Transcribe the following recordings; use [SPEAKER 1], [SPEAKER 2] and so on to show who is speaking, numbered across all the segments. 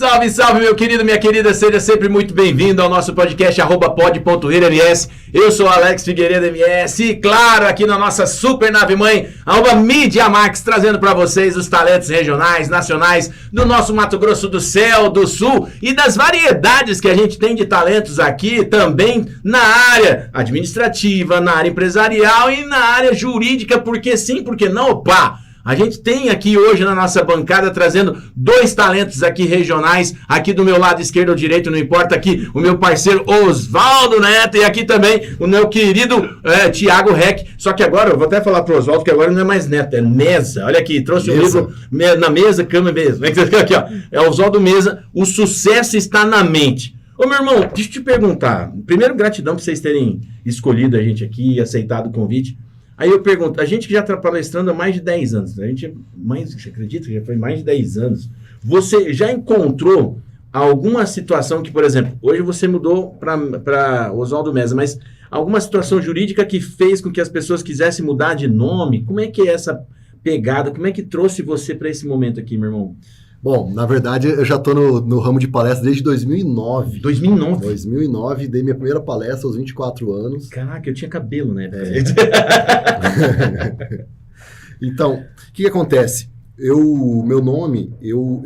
[SPEAKER 1] Salve, salve, meu querido, minha querida, seja sempre muito bem-vindo ao nosso podcast @pod.ms. Eu sou Alex Figueiredo MS e, claro, aqui na nossa super nave mãe, Mídia Max, trazendo para vocês os talentos regionais, nacionais, do nosso Mato Grosso do Céu, do Sul e das variedades que a gente tem de talentos aqui também na área administrativa, na área empresarial e na área jurídica, porque sim, porque não, opa! A gente tem aqui hoje na nossa bancada trazendo dois talentos aqui regionais, aqui do meu lado esquerdo ou direito, não importa, aqui o meu parceiro Oswaldo Neto e aqui também o meu querido Thiago Reck. Só que agora, eu vou até falar pro Oswaldo que agora não é mais Neto, é Mesa. Olha aqui, trouxe um livro na mesa, cama mesmo. Aqui, ó, é o Oswaldo Mesa, O Sucesso Está na Mente. Ô meu irmão, deixa eu te perguntar, primeiro gratidão por vocês terem escolhido a gente aqui e aceitado o convite. Aí eu pergunto, a gente que já está palestrando há mais de 10 anos, a gente, você acredita que já foi mais de 10 anos, você já encontrou alguma situação que, por exemplo, hoje você mudou para Oswaldo Mesa, mas alguma situação jurídica que fez com que as pessoas quisessem mudar de nome? Como é que é essa pegada? Como é que trouxe você para esse momento aqui, meu irmão?
[SPEAKER 2] Bom, na verdade, eu já estou no ramo de palestra desde 2009.
[SPEAKER 1] 2009?
[SPEAKER 2] 2009, dei minha primeira palestra aos 24 anos.
[SPEAKER 1] Caraca, eu tinha cabelo, né?
[SPEAKER 2] Então, o que acontece? Meu nome, eu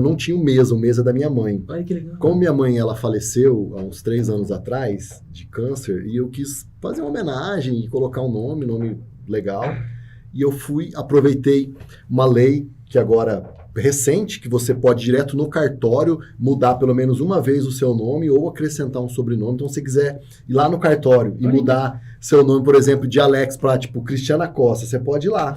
[SPEAKER 2] não tinha o Mesa é da minha mãe.
[SPEAKER 1] Ai, que legal.
[SPEAKER 2] Como minha mãe, ela faleceu há uns 3 anos atrás, de câncer, e eu quis fazer uma homenagem e colocar um nome legal, e eu aproveitei uma lei que agora... recente, que você pode direto no cartório mudar pelo menos uma vez o seu nome ou acrescentar um sobrenome. Então, se você quiser ir lá no cartório e mudar seu nome, por exemplo, de Alex para, tipo, Cristiana Costa, você pode ir lá.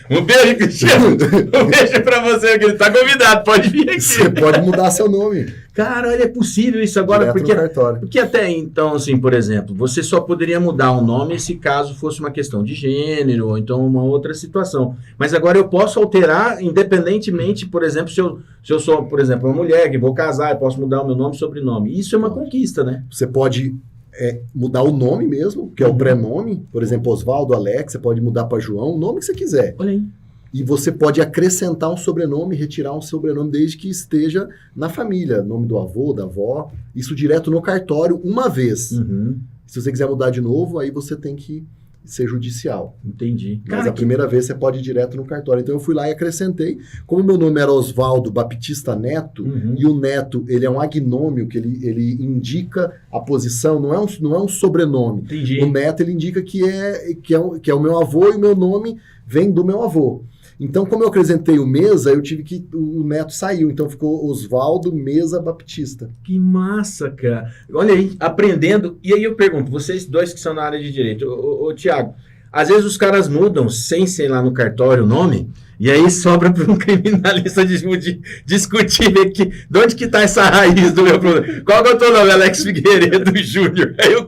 [SPEAKER 1] Um beijo, Cristiano. Um beijo pra você, que ele tá convidado, pode vir aqui.
[SPEAKER 2] Você pode mudar seu nome.
[SPEAKER 1] Cara, olha, é possível isso agora, porque até então, assim, por exemplo, você só poderia mudar o nome se caso fosse uma questão de gênero, ou então uma outra situação. Mas agora eu posso alterar, independentemente, por exemplo, se eu sou, por exemplo, uma mulher que vou casar, eu posso mudar o meu nome e sobrenome. Isso é uma conquista, né?
[SPEAKER 2] Você pode mudar o nome mesmo, que é o prenome. Por exemplo, Oswaldo, Alex, você pode mudar para João, o nome que você quiser.
[SPEAKER 1] Olha aí.
[SPEAKER 2] E você pode acrescentar um sobrenome, retirar um sobrenome desde que esteja na família. Nome do avô, da avó. Isso direto no cartório uma vez.
[SPEAKER 1] Uhum.
[SPEAKER 2] Se você quiser mudar de novo, aí você tem que ser judicial.
[SPEAKER 1] Entendi.
[SPEAKER 2] Mas a primeira vez você pode ir direto no cartório. Então eu fui lá e acrescentei. Como meu nome era Oswaldo Baptista Neto, e o Neto, ele é um agnômio, que ele indica a posição, não é um sobrenome.
[SPEAKER 1] Entendi.
[SPEAKER 2] O Neto, ele indica que é o meu avô e o meu nome vem do meu avô. Então, como eu acrescentei o Mesa, eu tive que... O Neto saiu, então ficou Oswaldo Mesa Baptista.
[SPEAKER 1] Que massa, cara. Olha aí, aprendendo. E aí eu pergunto, vocês dois que são na área de direito, ô Thiago, às vezes os caras mudam sem ser lá no cartório o nome, e aí sobra para um criminalista discutir de onde que tá essa raiz do meu problema. Qual que é o teu nome? Alex Figueiredo Júnior. Aí eu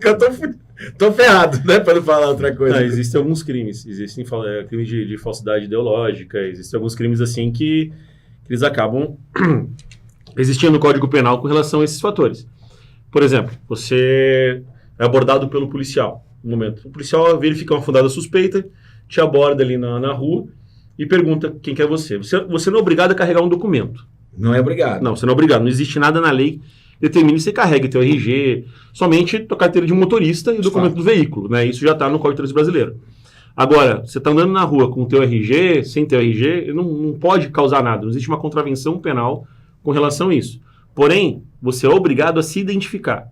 [SPEAKER 1] tô ferrado, né? Para não falar outra coisa.
[SPEAKER 3] Não, existem alguns crimes. Existem crimes de falsidade ideológica. Existem alguns crimes assim que eles acabam existindo no Código Penal com relação a esses fatores. Por exemplo, você é abordado pelo policial. No momento, o policial verifica uma fundada suspeita, te aborda ali na rua e pergunta quem que é você. Você não é obrigado a carregar um documento.
[SPEAKER 1] Não é obrigado.
[SPEAKER 3] Não, você não é obrigado. Não existe nada na lei determina que você carregue teu RG, somente a carteira de motorista e o documento do veículo, né? Isso já está no Código de Trânsito Brasileiro. Agora, você está andando na rua com o teu RG, sem teu RG, não pode causar nada. Não existe uma contravenção penal com relação a isso. Porém, você é obrigado a se identificar,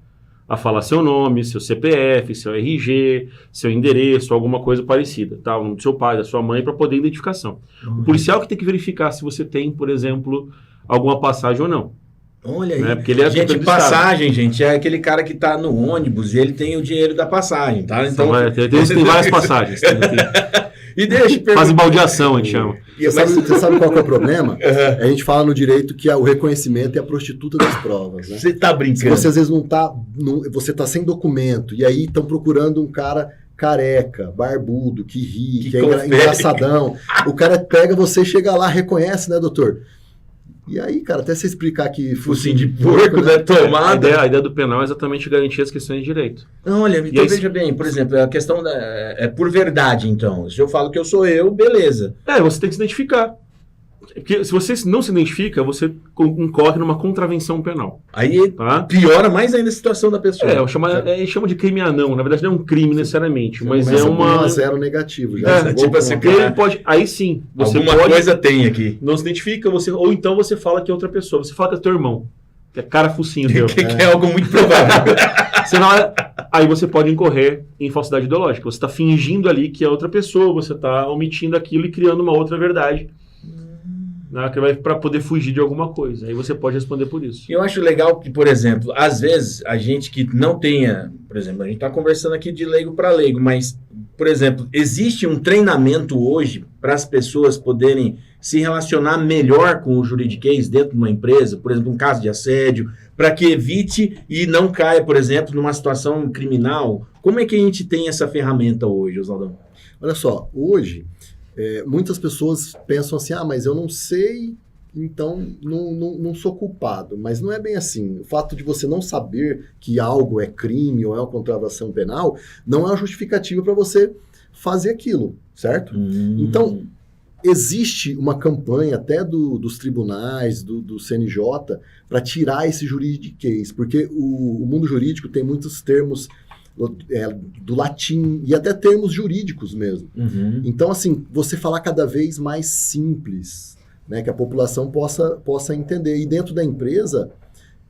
[SPEAKER 3] a falar seu nome, seu CPF, seu RG, seu endereço, alguma coisa parecida, tá? O nome do seu pai, da sua mãe, para poder identificação. O policial que tem que verificar se você tem, por exemplo, alguma passagem ou não.
[SPEAKER 1] Olha aí.
[SPEAKER 3] Né? Porque ele
[SPEAKER 1] gente, passagem, gente, é aquele cara que tá no ônibus e ele tem o dinheiro da passagem, tá? Então
[SPEAKER 3] tem várias passagens.
[SPEAKER 1] E deixa eu perguntar.
[SPEAKER 3] Faz baldeação, a gente chama.
[SPEAKER 2] Você sabe qual que é o problema? A gente fala no direito que o reconhecimento é a prostituta das provas, né?
[SPEAKER 1] Você tá brincando.
[SPEAKER 2] Se você às vezes você tá sem documento, e aí estão procurando um cara careca, barbudo, que ri, que é engraçadão. O cara pega você, chega lá, reconhece, né, doutor? E aí, cara, até você explicar que...
[SPEAKER 1] Focinho de porco, né? Tomada.
[SPEAKER 3] A ideia do penal é exatamente garantir as questões de direito.
[SPEAKER 1] Não, olha, então veja bem, por exemplo, a questão é por verdade, então. Se eu falo que eu sou eu, beleza.
[SPEAKER 3] Você tem que se identificar. Porque se você não se identifica, você incorre numa contravenção penal.
[SPEAKER 1] Aí
[SPEAKER 3] tá?
[SPEAKER 1] piora mais ainda a situação da pessoa.
[SPEAKER 3] Chama de crime anão. Na verdade, não é um crime necessariamente, mas é
[SPEAKER 2] uma...
[SPEAKER 3] 1-0
[SPEAKER 2] negativo. Já
[SPEAKER 1] tipo assim,
[SPEAKER 3] ele pode... Aí sim, você
[SPEAKER 1] alguma coisa tem aqui.
[SPEAKER 3] Não se identifica, ou então você fala que é outra pessoa. Você fala que é teu irmão. Que é cara focinho teu.
[SPEAKER 1] Que é algo muito provável.
[SPEAKER 3] Aí você pode incorrer em falsidade ideológica. Você está fingindo ali que é outra pessoa, você está omitindo aquilo e criando uma outra verdade. Que vai para poder fugir de alguma coisa. Aí você pode responder por isso.
[SPEAKER 1] Eu acho legal que, por exemplo, às vezes a gente que não tenha... Por exemplo, a gente está conversando aqui de leigo para leigo, mas, por exemplo, existe um treinamento hoje para as pessoas poderem se relacionar melhor com o juridiquês dentro de uma empresa, por exemplo, um caso de assédio, para que evite e não caia, por exemplo, numa situação criminal. Como é que a gente tem essa ferramenta hoje, Oswaldão?
[SPEAKER 2] Olha só, hoje, muitas pessoas pensam assim, mas eu não sei, então não sou culpado. Mas não é bem assim. O fato de você não saber que algo é crime ou é uma contravenção penal, não é uma justificativa para você fazer aquilo, certo? Então, existe uma campanha até dos tribunais, do CNJ, para tirar esse juridiquês, porque o mundo jurídico tem muitos termos do latim e até termos jurídicos mesmo. Então, assim, você falar cada vez mais simples, né, que a população possa entender. E dentro da empresa,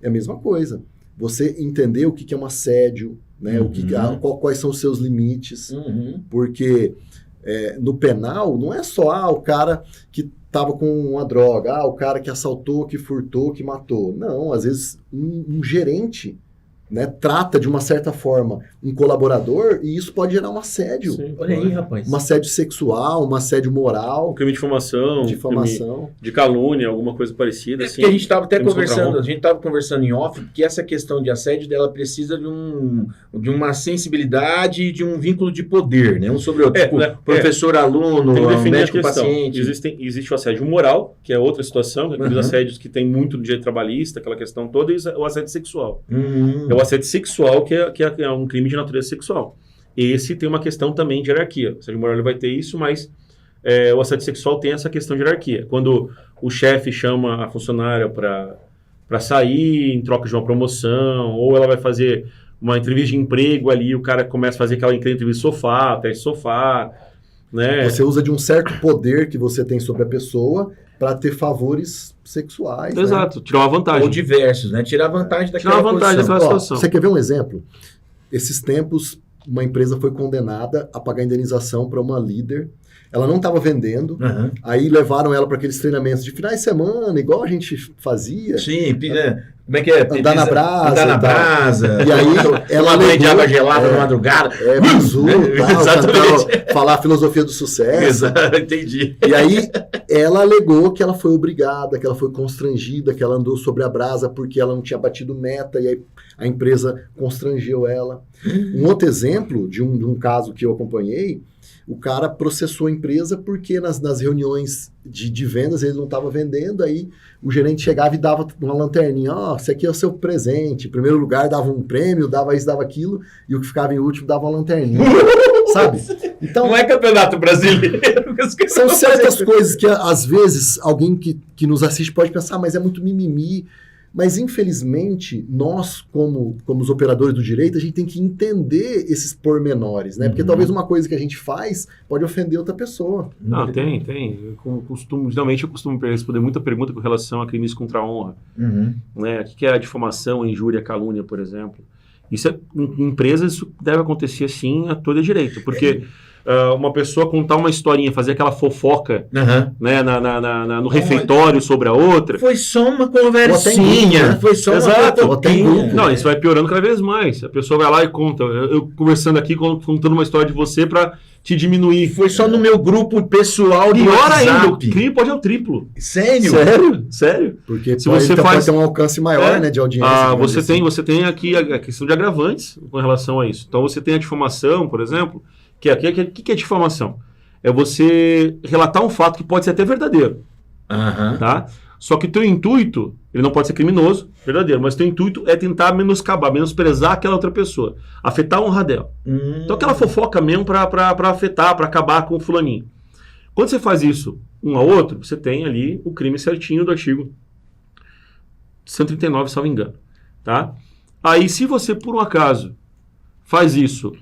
[SPEAKER 2] é a mesma coisa. Você entender o que é um assédio, né, quais são os seus limites, porque... no penal, não é só o cara que estava com uma droga, o cara que assaltou, que furtou, que matou. Não, às vezes um gerente, né, trata de uma certa forma um colaborador e isso pode gerar um assédio.
[SPEAKER 3] Sim,
[SPEAKER 1] olha aí, rapaz.
[SPEAKER 2] Um assédio sexual, um assédio moral.
[SPEAKER 3] Um crime de difamação. Crime de calúnia, alguma coisa parecida. Assim,
[SPEAKER 1] porque a gente estava até conversando em off, que essa questão de assédio dela precisa de uma sensibilidade e de um vínculo de poder, né? Um sobre o outro. Professor-aluno, médico-paciente. Existe o assédio moral, que é outra situação, aqueles assédios que tem muito no direito trabalhista, aquela questão toda, e o assédio sexual. É o assédio sexual, que é um crime de natureza sexual. Esse tem uma questão também de hierarquia. O assédio moral ele vai ter isso, mas o assédio sexual tem essa questão de hierarquia. Quando o chefe chama a funcionária para sair em troca de uma promoção, ou ela vai fazer uma entrevista de emprego ali, o cara começa a fazer aquela entrevista de sofá, teste de sofá, né?
[SPEAKER 2] Você usa de um certo poder que você tem sobre a pessoa para ter favores sexuais.
[SPEAKER 3] Exato,
[SPEAKER 2] né?
[SPEAKER 3] Tirar uma vantagem.
[SPEAKER 1] Ou diversos, né? Tirar vantagem daquela
[SPEAKER 2] situação. Você quer ver um exemplo? Esses tempos, uma empresa foi condenada a pagar indenização para uma líder. Ela não estava vendendo, aí levaram ela para aqueles treinamentos de finais de semana, igual a gente fazia.
[SPEAKER 1] Sim, como é que é?
[SPEAKER 2] Andar na brasa.
[SPEAKER 1] Andar na brasa.
[SPEAKER 2] E aí ela
[SPEAKER 1] banho de água gelada na madrugada.
[SPEAKER 2] Exatamente. Falar a filosofia do sucesso.
[SPEAKER 1] Entendi.
[SPEAKER 2] E aí ela alegou que ela foi obrigada, que ela foi constrangida, que ela andou sobre a brasa porque ela não tinha batido meta, e aí a empresa constrangeu ela. Um outro exemplo de um caso que eu acompanhei, o cara processou a empresa porque nas reuniões de vendas ele não estava vendendo, aí o gerente chegava e dava uma lanterninha, esse aqui é o seu presente, em primeiro lugar dava um prêmio, dava isso, dava aquilo, e o que ficava em último dava uma lanterninha, sabe? Então,
[SPEAKER 1] não é campeonato brasileiro.
[SPEAKER 2] São certas coisas que às vezes alguém que nos assiste pode pensar, mas é muito mimimi. Mas, infelizmente, nós, como os operadores do direito, a gente tem que entender esses pormenores, né? Porque talvez uma coisa que a gente faz pode ofender outra pessoa.
[SPEAKER 3] Não, tem. Geralmente eu costumo responder muita pergunta com relação a crimes contra a honra. Né? O que é a difamação, a injúria, a calúnia, por exemplo. Isso em empresas isso deve acontecer, sim, a todo direito. Porque... uma pessoa contar uma historinha, fazer aquela fofoca né, no refeitório sobre a outra.
[SPEAKER 1] Foi só uma conversinha. Foi só uma fofoquinha.
[SPEAKER 3] Não, isso vai piorando cada vez mais. A pessoa vai lá e conta. Eu conversando aqui, contando uma história de você para te diminuir.
[SPEAKER 1] Foi só no meu grupo pessoal do
[SPEAKER 3] Pior
[SPEAKER 1] WhatsApp.
[SPEAKER 3] ainda, o crime pode ir ao triplo.
[SPEAKER 2] Sério? Porque
[SPEAKER 3] se você pode
[SPEAKER 2] ter um alcance maior né, de audiência.
[SPEAKER 3] Você tem aqui a questão de agravantes com relação a isso. Então você tem a difamação, por exemplo. O que é difamação? É você relatar um fato que pode ser até verdadeiro. Tá? Só que teu intuito, ele não pode ser criminoso, verdadeiro, mas teu intuito é tentar menosprezar aquela outra pessoa, afetar a honra dela. Então aquela fofoca mesmo para afetar, para acabar com o fulaninho. Quando você faz isso um ao outro, você tem ali o crime certinho do artigo 139, salvo engano. Tá? Aí, se você, por um acaso, faz isso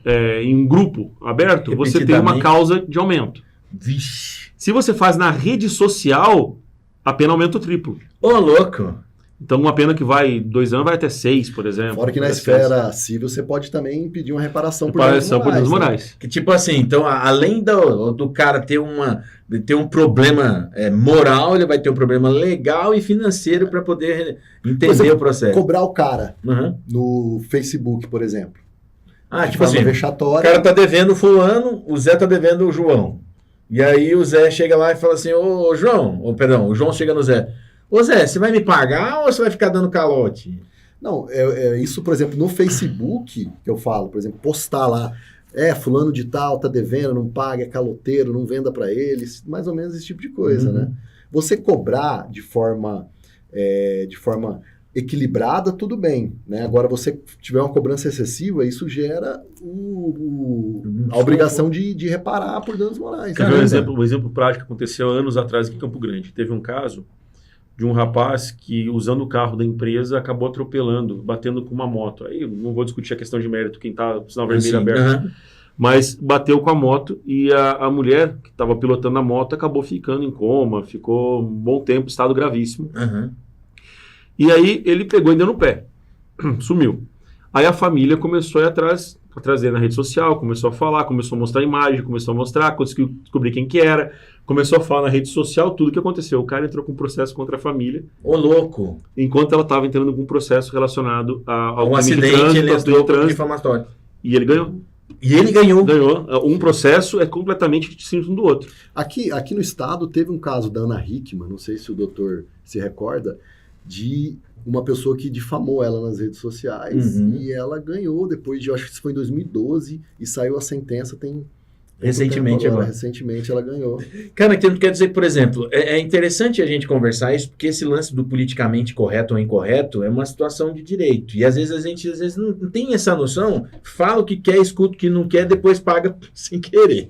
[SPEAKER 3] em um grupo aberto, você tem uma causa de aumento.
[SPEAKER 1] Vixe.
[SPEAKER 3] Se você faz na rede social, a pena aumenta o triplo.
[SPEAKER 1] Ô, louco!
[SPEAKER 3] Então, uma pena que vai 2 anos, vai até 6, por exemplo.
[SPEAKER 2] Fora que na esfera civil, você pode também pedir uma reparação por
[SPEAKER 3] danos morais.
[SPEAKER 1] Né? Que tipo assim, então, além do cara ter um problema moral, ele vai ter um problema legal e financeiro para poder entender o processo.
[SPEAKER 2] Cobrar o cara no Facebook, por exemplo.
[SPEAKER 1] Tipo assim,
[SPEAKER 2] vexatória.
[SPEAKER 1] O cara tá devendo o fulano, o Zé tá devendo o João. E aí o Zé chega lá e fala assim, ô João, o João chega no Zé. Ô Zé, você vai me pagar ou você vai ficar dando calote?
[SPEAKER 2] Não, isso, por exemplo, no Facebook, que eu falo, por exemplo, postar lá, fulano de tal, tá devendo, não paga, é caloteiro, não venda para eles, mais ou menos esse tipo de coisa, né? Você cobrar de forma equilibrada, tudo bem, né? Agora, você tiver uma cobrança excessiva, isso gera a obrigação de reparar por danos morais.
[SPEAKER 3] Quer ver um exemplo prático que aconteceu anos atrás aqui em Campo Grande. Teve um caso de um rapaz que, usando o carro da empresa, acabou atropelando, batendo com uma moto. Aí, não vou discutir a questão de mérito, quem está com o sinal vermelho aberto. Mas bateu com a moto e a mulher que estava pilotando a moto acabou ficando em coma, ficou um bom tempo, estado gravíssimo. E aí ele pegou e deu no pé, sumiu. Aí a família começou a ir atrás dele na rede social, começou a falar, começou a mostrar a imagem, começou a mostrar, conseguiu descobrir quem que era, começou a falar na rede social tudo o que aconteceu. O cara entrou com um processo contra a família.
[SPEAKER 1] Ô, louco!
[SPEAKER 3] Enquanto ela estava entrando com um processo relacionado a
[SPEAKER 1] um acidente, ele entrou com difamatório.
[SPEAKER 3] E ele ganhou.
[SPEAKER 1] E ele ganhou.
[SPEAKER 3] Um processo é completamente distinto um do outro.
[SPEAKER 2] Aqui no estado teve um caso da Ana Hickman, não sei se o doutor se recorda, de uma pessoa que difamou ela nas redes sociais e ela ganhou depois de, eu acho que isso foi em 2012 e saiu a sentença
[SPEAKER 1] recentemente agora.
[SPEAKER 2] Recentemente ela ganhou.
[SPEAKER 1] Cara, quer dizer, por exemplo, é interessante a gente conversar isso, porque esse lance do politicamente correto ou incorreto é uma situação de direito. E às vezes a gente não tem essa noção, fala o que quer, escuta o que não quer, depois paga sem querer.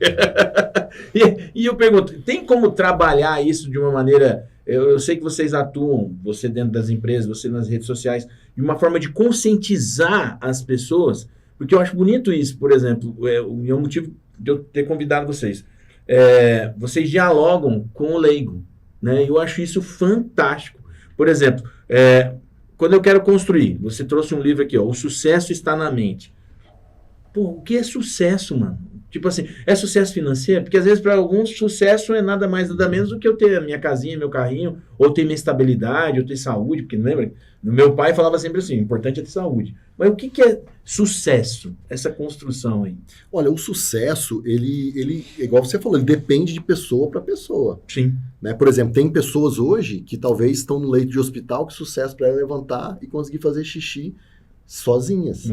[SPEAKER 1] e eu pergunto, tem como trabalhar isso de uma maneira... Eu sei que vocês atuam, você dentro das empresas, você nas redes sociais, de uma forma de conscientizar as pessoas, porque eu acho bonito isso, por exemplo, é o motivo de eu ter convidado vocês. Vocês dialogam com o leigo, né? Eu acho isso fantástico. Por exemplo, quando eu quero construir, você trouxe um livro aqui, ó, O Sucesso Está na Mente. Pô, o que é sucesso, mano? Tipo assim, é sucesso financeiro? Porque às vezes para alguns sucesso é nada mais, nada menos do que eu ter a minha casinha, meu carrinho, ou ter minha estabilidade, ou ter saúde, porque lembra? Meu pai falava sempre assim, o importante é ter saúde. Mas o que é sucesso? Essa construção aí?
[SPEAKER 2] Olha, o sucesso, ele igual você falou, ele depende de pessoa para pessoa.
[SPEAKER 1] Sim.
[SPEAKER 2] Né? Por exemplo, tem pessoas hoje que talvez estão no leito de hospital que sucesso para ela levantar e conseguir fazer xixi sozinhas.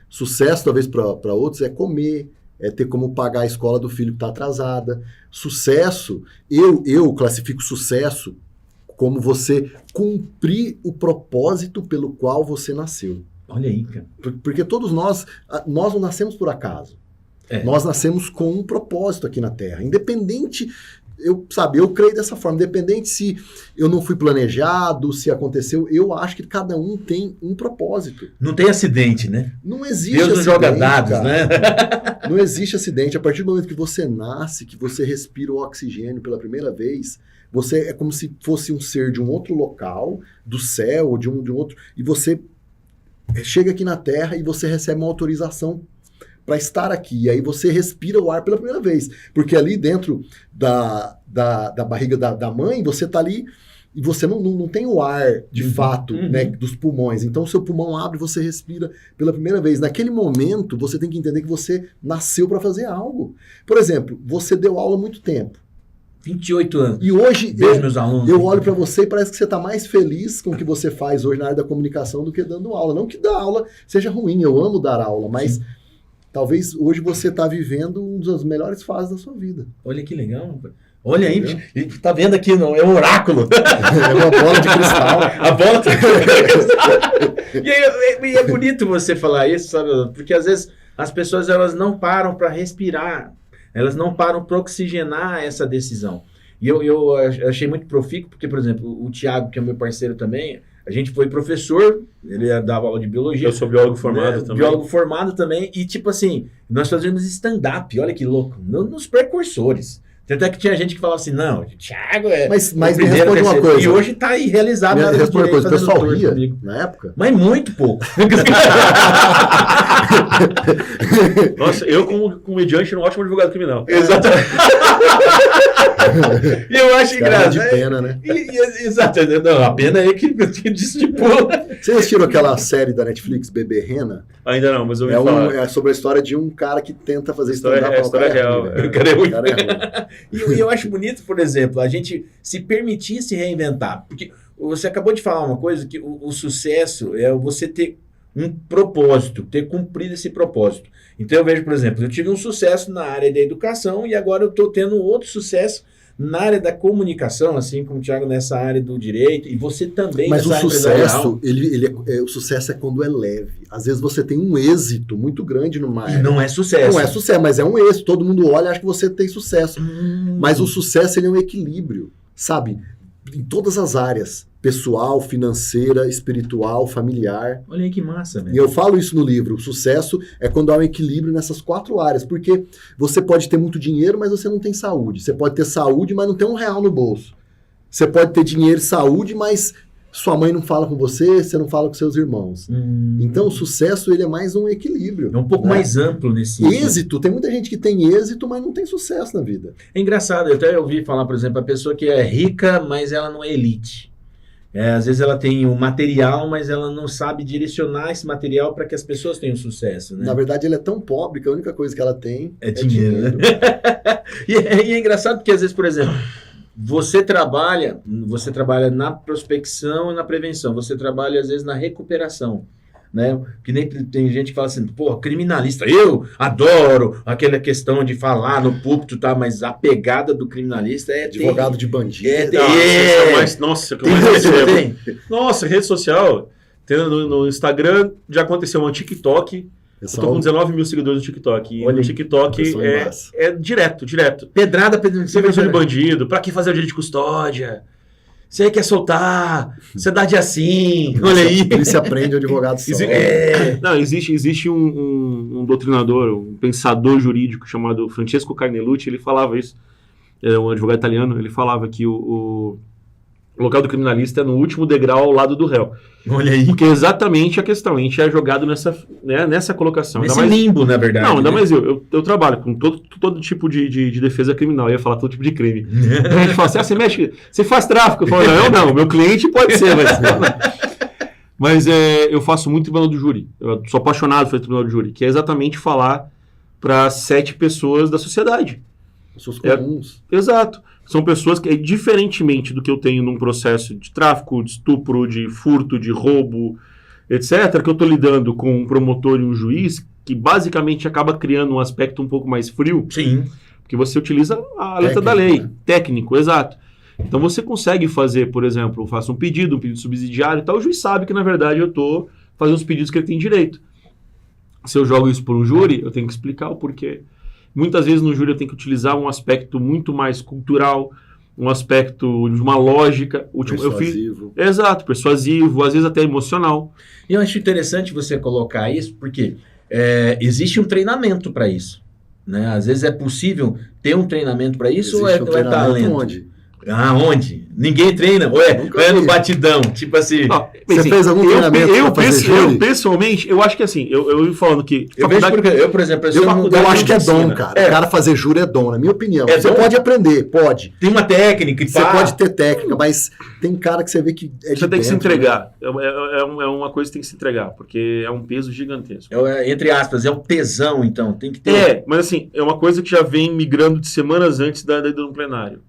[SPEAKER 2] Sucesso, talvez, para outros é comer, é ter como pagar a escola do filho que está atrasada. Sucesso, eu classifico sucesso como você cumprir o propósito pelo qual você nasceu.
[SPEAKER 1] Olha aí, cara.
[SPEAKER 2] Porque todos nós não nascemos por acaso. Nós nascemos com um propósito aqui na Terra. Independente, eu creio dessa forma, independente se eu não fui planejado, se aconteceu, eu acho que cada um tem um propósito.
[SPEAKER 1] Não tem acidente, né?
[SPEAKER 2] Não existe
[SPEAKER 1] Deus não
[SPEAKER 2] acidente,
[SPEAKER 1] joga dados,
[SPEAKER 2] cara.
[SPEAKER 1] né?
[SPEAKER 2] Não existe acidente. A partir do momento que você nasce, que você respira o oxigênio pela primeira vez, você é como se fosse um ser de um outro local, do céu, ou de um outro, e você chega aqui na Terra e você recebe uma autorização para estar aqui. E aí você respira o ar pela primeira vez. Porque ali dentro da barriga da mãe, você está ali e você não tem o ar de fato, né, dos pulmões. Então o seu pulmão abre e você respira pela primeira vez. Naquele momento, você tem que entender que você nasceu para fazer algo. Por exemplo, você deu aula há muito tempo.
[SPEAKER 1] 28 anos.
[SPEAKER 2] E hoje
[SPEAKER 1] meus alunos.
[SPEAKER 2] Eu olho para você e parece que você está mais feliz com o que você faz hoje na área da comunicação do que dando aula. Não que dar aula seja ruim, eu amo dar aula, mas talvez hoje você está vivendo uma das melhores fases da sua vida.
[SPEAKER 1] Olha que legal. Olha aí, tá vendo aqui, não? É um oráculo.
[SPEAKER 2] É uma bola de cristal.
[SPEAKER 1] A bola de cristal. E é bonito você falar isso, sabe? Porque às vezes as pessoas elas não param para respirar. Elas não param para oxigenar essa decisão. E eu achei muito profícuo, porque, por exemplo, o Thiago, que é meu parceiro também, a gente foi professor, ele dava aula de biologia.
[SPEAKER 3] Eu sou biólogo formado também.
[SPEAKER 1] Biólogo formado também, e tipo assim, nós fazíamos stand-up, olha que louco, nos precursores. Tanto é que tinha gente que falava assim, não, o Thiago é...
[SPEAKER 2] Mas
[SPEAKER 1] o
[SPEAKER 2] me
[SPEAKER 1] primeiro,
[SPEAKER 2] responde uma
[SPEAKER 1] terceiro,
[SPEAKER 2] coisa.
[SPEAKER 1] E hoje tá aí realizado.
[SPEAKER 2] Me
[SPEAKER 1] na área do
[SPEAKER 2] responde uma
[SPEAKER 1] direito,
[SPEAKER 2] coisa, o pessoal
[SPEAKER 1] fazendo
[SPEAKER 2] ria
[SPEAKER 1] comigo.
[SPEAKER 2] na época?
[SPEAKER 1] Mas muito pouco.
[SPEAKER 3] Nossa, eu como comediante era um ótimo advogado criminal.
[SPEAKER 1] Exatamente. E eu acho
[SPEAKER 2] Cara
[SPEAKER 1] engraçado.
[SPEAKER 2] de pena, né?
[SPEAKER 1] Exato. Não, a pena é que estipula.
[SPEAKER 2] Vocês assistiram aquela série da Netflix, Bebê Rena?
[SPEAKER 3] Ainda não, mas eu ouvi falar.
[SPEAKER 2] É sobre a história de um cara que tenta fazer
[SPEAKER 3] História-
[SPEAKER 2] stand-up.
[SPEAKER 3] história real.
[SPEAKER 2] velho.
[SPEAKER 1] O cara é ruim.
[SPEAKER 2] O cara é ruim.
[SPEAKER 1] E eu acho bonito, por exemplo, a gente se permitir se reinventar. Porque você acabou de falar uma coisa, que o sucesso é você ter um propósito, ter cumprido esse propósito. Então eu vejo, por exemplo, eu tive um sucesso na área da educação e agora eu estou tendo outro sucesso na área da comunicação, assim como o Thiago nessa área do direito, e você também
[SPEAKER 2] Mas o
[SPEAKER 1] nessa área empresarial.
[SPEAKER 2] sucesso, o sucesso é quando é leve. Às vezes você tem um êxito muito grande numa
[SPEAKER 1] E
[SPEAKER 2] área.
[SPEAKER 1] não é sucesso.
[SPEAKER 2] Não é sucesso, mas é um êxito. Todo mundo olha e acha que você tem sucesso. Mas o sucesso ele é um equilíbrio, sabe? Em todas as áreas. Pessoal, financeira, espiritual, familiar.
[SPEAKER 1] Olha aí que massa,
[SPEAKER 2] E
[SPEAKER 1] velho.
[SPEAKER 2] eu falo isso no livro. O sucesso é quando há um equilíbrio nessas 4 áreas. Porque você pode ter muito dinheiro, mas você não tem saúde. Você pode ter saúde, mas não tem R$1 no bolso. Você pode ter dinheiro e saúde, mas sua mãe não fala com você, você não fala com seus irmãos. Então o sucesso ele é mais um equilíbrio.
[SPEAKER 1] É um pouco
[SPEAKER 2] né?
[SPEAKER 1] mais amplo nesse sentido.
[SPEAKER 2] Êxito, tem muita gente que tem êxito, mas não tem sucesso na vida.
[SPEAKER 1] É engraçado, eu até ouvi falar, por exemplo, a pessoa que é rica, mas ela não é elite. Às vezes ela tem o material, mas ela não sabe direcionar esse material para que as pessoas tenham sucesso, né?
[SPEAKER 2] Na verdade, ela é tão pobre que a única coisa que ela tem
[SPEAKER 1] É dinheiro, né? E é engraçado porque às vezes, por exemplo, você trabalha na prospecção e na prevenção, você trabalha às vezes na recuperação, né? Que nem tem gente que fala assim, pô, criminalista, eu adoro aquela questão de falar no púlpito, tá? Mas a pegada do criminalista é
[SPEAKER 2] Advogado de bandido.
[SPEAKER 3] Nossa, que eu mais recebo. Nossa, rede social. No Instagram já aconteceu um TikTok. Eu tô com 19 mil seguidores no TikTok. E
[SPEAKER 1] Olha
[SPEAKER 3] no
[SPEAKER 1] aí,
[SPEAKER 3] TikTok é direto.
[SPEAKER 1] Pedrada,
[SPEAKER 3] Prevenção de bandido. Pra que fazer o dia de custódia? Você quer soltar? Você dá de assim. Olha aí.
[SPEAKER 2] Ele se aprende o advogado só.
[SPEAKER 3] Não, existe um doutrinador, um pensador jurídico chamado Francesco Carnelucci, ele falava isso, é um advogado italiano, ele falava que o local do criminalista é no último degrau ao lado do réu.
[SPEAKER 1] Olha aí.
[SPEAKER 3] Porque é exatamente a questão, a gente é jogado nessa colocação.
[SPEAKER 1] Nesse limbo, na verdade.
[SPEAKER 3] Não, ainda
[SPEAKER 1] né?
[SPEAKER 3] mais eu trabalho com todo tipo de defesa criminal, eu ia falar todo tipo de crime. A gente fala assim, você mexe, você faz tráfico? Eu falo, eu não, meu cliente pode ser, mas eu faço muito tribunal do júri. Eu sou apaixonado por tribunal do júri, que é exatamente falar para 7 pessoas da sociedade.
[SPEAKER 2] Pessoas comuns.
[SPEAKER 3] Exato. São pessoas que, diferentemente do que eu tenho num processo de tráfico, de estupro, de furto, de roubo, etc., que eu estou lidando com um promotor e um juiz, que basicamente acaba criando um aspecto um pouco mais frio,
[SPEAKER 1] Sim.
[SPEAKER 3] porque você utiliza a letra da lei.
[SPEAKER 2] Né?
[SPEAKER 3] Técnico, exato. Então você consegue fazer, por exemplo, eu faço um pedido subsidiário e tal, o juiz sabe que, na verdade, eu estou fazendo os pedidos que ele tem direito. Se eu jogo isso por um júri, eu tenho que explicar o porquê. Muitas vezes no júri eu tenho que utilizar um aspecto muito mais cultural, um aspecto de uma lógica.
[SPEAKER 2] Persuasivo.
[SPEAKER 3] Exato, persuasivo, às vezes até emocional.
[SPEAKER 1] E eu acho interessante você colocar isso, porque existe um treinamento para isso. Né? Às vezes é possível ter um treinamento para isso ou é talento?
[SPEAKER 2] Onde?
[SPEAKER 1] Onde? Ninguém treina? Ou é no batidão? Tipo assim...
[SPEAKER 3] Não,
[SPEAKER 2] Você
[SPEAKER 3] assim,
[SPEAKER 2] fez algum treinamento pra fazer júri?
[SPEAKER 3] Eu, pessoalmente, eu acho que assim, eu falando que...
[SPEAKER 1] Eu vejo porque eu, por exemplo...
[SPEAKER 2] Eu acho que é dom, cara. O cara fazer júri é dom, na minha opinião. Você pode aprender, pode.
[SPEAKER 1] Tem uma técnica e
[SPEAKER 2] Você pode ter técnica, mas tem cara que você vê que é de
[SPEAKER 3] Você tem que se
[SPEAKER 2] dentro,
[SPEAKER 3] entregar. Né? É uma coisa que tem que se entregar, porque é um peso gigantesco.
[SPEAKER 1] Entre aspas, é um tesão, então. Tem que ter...
[SPEAKER 3] Mas assim, é uma coisa que já vem migrando de semanas antes da ida no plenário.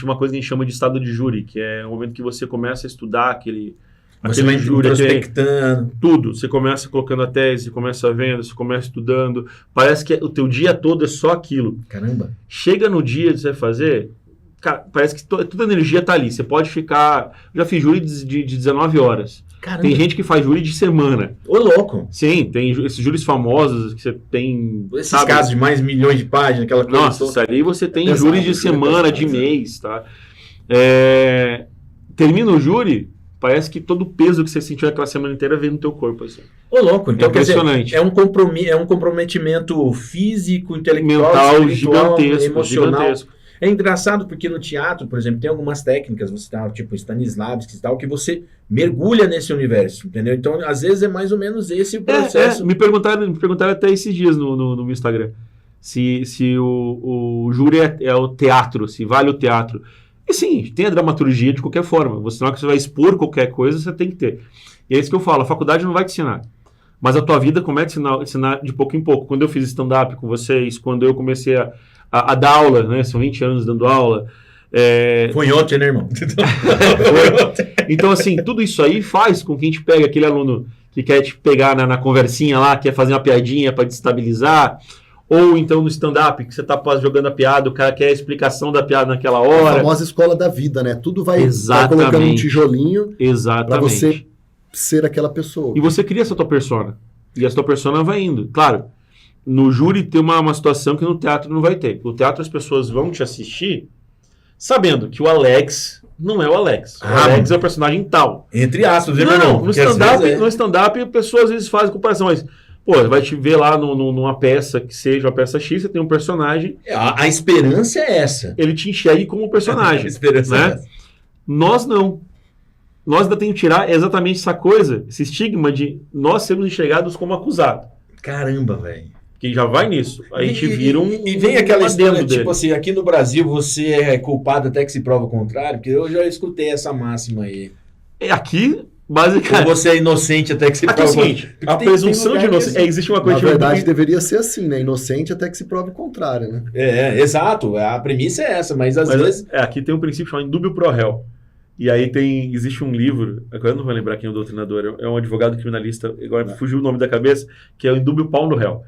[SPEAKER 3] Uma coisa que a gente chama de estado de júri, que é o momento que você começa a estudar aquele
[SPEAKER 1] vai
[SPEAKER 3] júri,
[SPEAKER 1] prospectando.
[SPEAKER 3] Tudo. Você começa colocando a tese, você começa vendo, você começa estudando. Parece que o teu dia todo é só aquilo.
[SPEAKER 1] Caramba.
[SPEAKER 3] Chega no dia de você fazer, cara, parece que toda a energia tá ali. Você pode ficar... Já fiz júri de 19 horas.
[SPEAKER 1] Caramba.
[SPEAKER 3] Tem gente que faz júri de semana.
[SPEAKER 1] Ô, louco.
[SPEAKER 3] Sim, tem esses júris famosos que você tem...
[SPEAKER 1] Esses casos de mais milhões de páginas, aquela coisa.
[SPEAKER 3] Nossa, isso ali você tem
[SPEAKER 2] Exato,
[SPEAKER 3] júri de semana, de mês, tá? Termina o júri, parece que todo o peso que você sentiu aquela semana inteira vem no teu corpo, assim.
[SPEAKER 1] Ô, louco. Então, quer dizer,
[SPEAKER 3] impressionante.
[SPEAKER 1] é um comprometimento físico, intelectual,
[SPEAKER 3] Mental,
[SPEAKER 1] espiritual,
[SPEAKER 3] gigantesco,
[SPEAKER 1] emocional.
[SPEAKER 3] gigantesco.
[SPEAKER 1] É engraçado porque no teatro, por exemplo, tem algumas técnicas, você tá, tipo Stanislavski e tal, que você mergulha nesse universo, entendeu? Então, às vezes é mais ou menos esse o processo.
[SPEAKER 3] Me perguntaram até esses dias no meu Instagram se o júri é o teatro, se vale o teatro. E sim, tem a dramaturgia de qualquer forma. Na hora que você vai expor qualquer coisa, você tem que ter. E é isso que eu falo, a faculdade não vai te ensinar. Mas a tua vida começa a ensinar de pouco em pouco. Quando eu fiz stand-up com vocês, quando eu comecei a dar aula, né? São 20 anos dando aula.
[SPEAKER 1] Foi ontem, né, irmão?
[SPEAKER 3] Então, assim, tudo isso aí faz com que a gente pegue aquele aluno que quer te pegar na conversinha lá, quer fazer uma piadinha para destabilizar, ou então no stand-up, que você tá jogando a piada, o cara quer a explicação da piada naquela
[SPEAKER 2] A
[SPEAKER 3] hora.
[SPEAKER 2] famosa escola da vida, né? Tudo vai
[SPEAKER 3] Exatamente.
[SPEAKER 2] colocando um tijolinho
[SPEAKER 3] Exatamente.
[SPEAKER 2] para você ser aquela pessoa.
[SPEAKER 3] E você cria essa tua persona. E essa tua persona vai indo. Claro, no júri tem uma situação que no teatro não vai ter. No teatro as pessoas vão te assistir sabendo que o Alex não é o Alex. O Alex é o personagem tal.
[SPEAKER 1] Entre aspas, né,
[SPEAKER 3] Não,
[SPEAKER 1] irmão?
[SPEAKER 3] no
[SPEAKER 1] Porque às vezes
[SPEAKER 3] stand-up, no stand-up, a pessoa às vezes faz comparação, mas, pô, vai te ver lá numa peça que seja uma peça X, você tem um personagem,
[SPEAKER 1] a esperança é essa.
[SPEAKER 3] ele te enxerga como personagem.
[SPEAKER 1] A esperança
[SPEAKER 3] né?
[SPEAKER 1] é essa.
[SPEAKER 3] Nós não. Nós ainda temos que tirar exatamente essa coisa, esse estigma de nós sermos enxergados como acusado.
[SPEAKER 1] Caramba, velho.
[SPEAKER 3] Que já vai nisso. A gente vira um.
[SPEAKER 1] E vem aquela história,
[SPEAKER 3] adendo
[SPEAKER 1] tipo
[SPEAKER 3] dele.
[SPEAKER 1] assim, aqui no Brasil você é culpado até que se prova o contrário, porque eu já escutei essa máxima aí.
[SPEAKER 3] Aqui,
[SPEAKER 1] Ou
[SPEAKER 3] basicamente.
[SPEAKER 1] você é inocente até que se
[SPEAKER 3] Aqui é
[SPEAKER 1] prova
[SPEAKER 3] o
[SPEAKER 1] o contrário.
[SPEAKER 3] seguinte:
[SPEAKER 1] Porque
[SPEAKER 3] a
[SPEAKER 1] tem
[SPEAKER 3] presunção
[SPEAKER 1] lugar
[SPEAKER 3] de
[SPEAKER 1] que
[SPEAKER 3] inocência.
[SPEAKER 1] assim-
[SPEAKER 3] Existe uma
[SPEAKER 2] Na
[SPEAKER 3] coisa
[SPEAKER 2] verdade, deveria ser assim, né? Inocente até que se prove o contrário, né?
[SPEAKER 1] Exato. A premissa é essa, mas às vezes...
[SPEAKER 3] aqui tem um princípio chamado indúbio pro réu. E aí existe um livro, agora eu não vou lembrar quem é o doutrinador, é um advogado criminalista, agora fugiu o nome da cabeça, que é o indúbio pau no réu.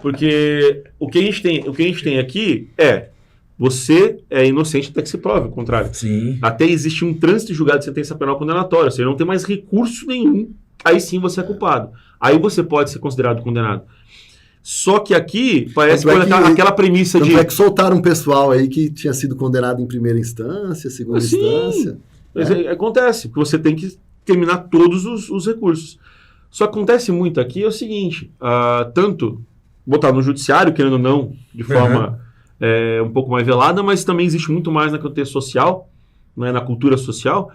[SPEAKER 3] Porque o que a gente tem aqui é, você é inocente até que se prove o contrário.
[SPEAKER 1] Sim.
[SPEAKER 3] Até existe um trânsito de julgado de sentença penal condenatória, ou seja, não tem mais recurso nenhum, aí sim você é culpado. Aí você pode ser considerado condenado. Só que aqui parece
[SPEAKER 2] Tanto é que-
[SPEAKER 3] aquela premissa
[SPEAKER 2] Tanto
[SPEAKER 3] de...
[SPEAKER 2] é que soltaram um pessoal aí que tinha sido condenado em primeira instância, segunda
[SPEAKER 3] Sim.
[SPEAKER 2] instância.
[SPEAKER 3] Mas acontece, que você tem que terminar todos os recursos. Só que acontece muito aqui é o seguinte, tanto botar no judiciário, querendo ou não, de forma um pouco mais velada, mas também existe muito mais na contexto social, né, na cultura social,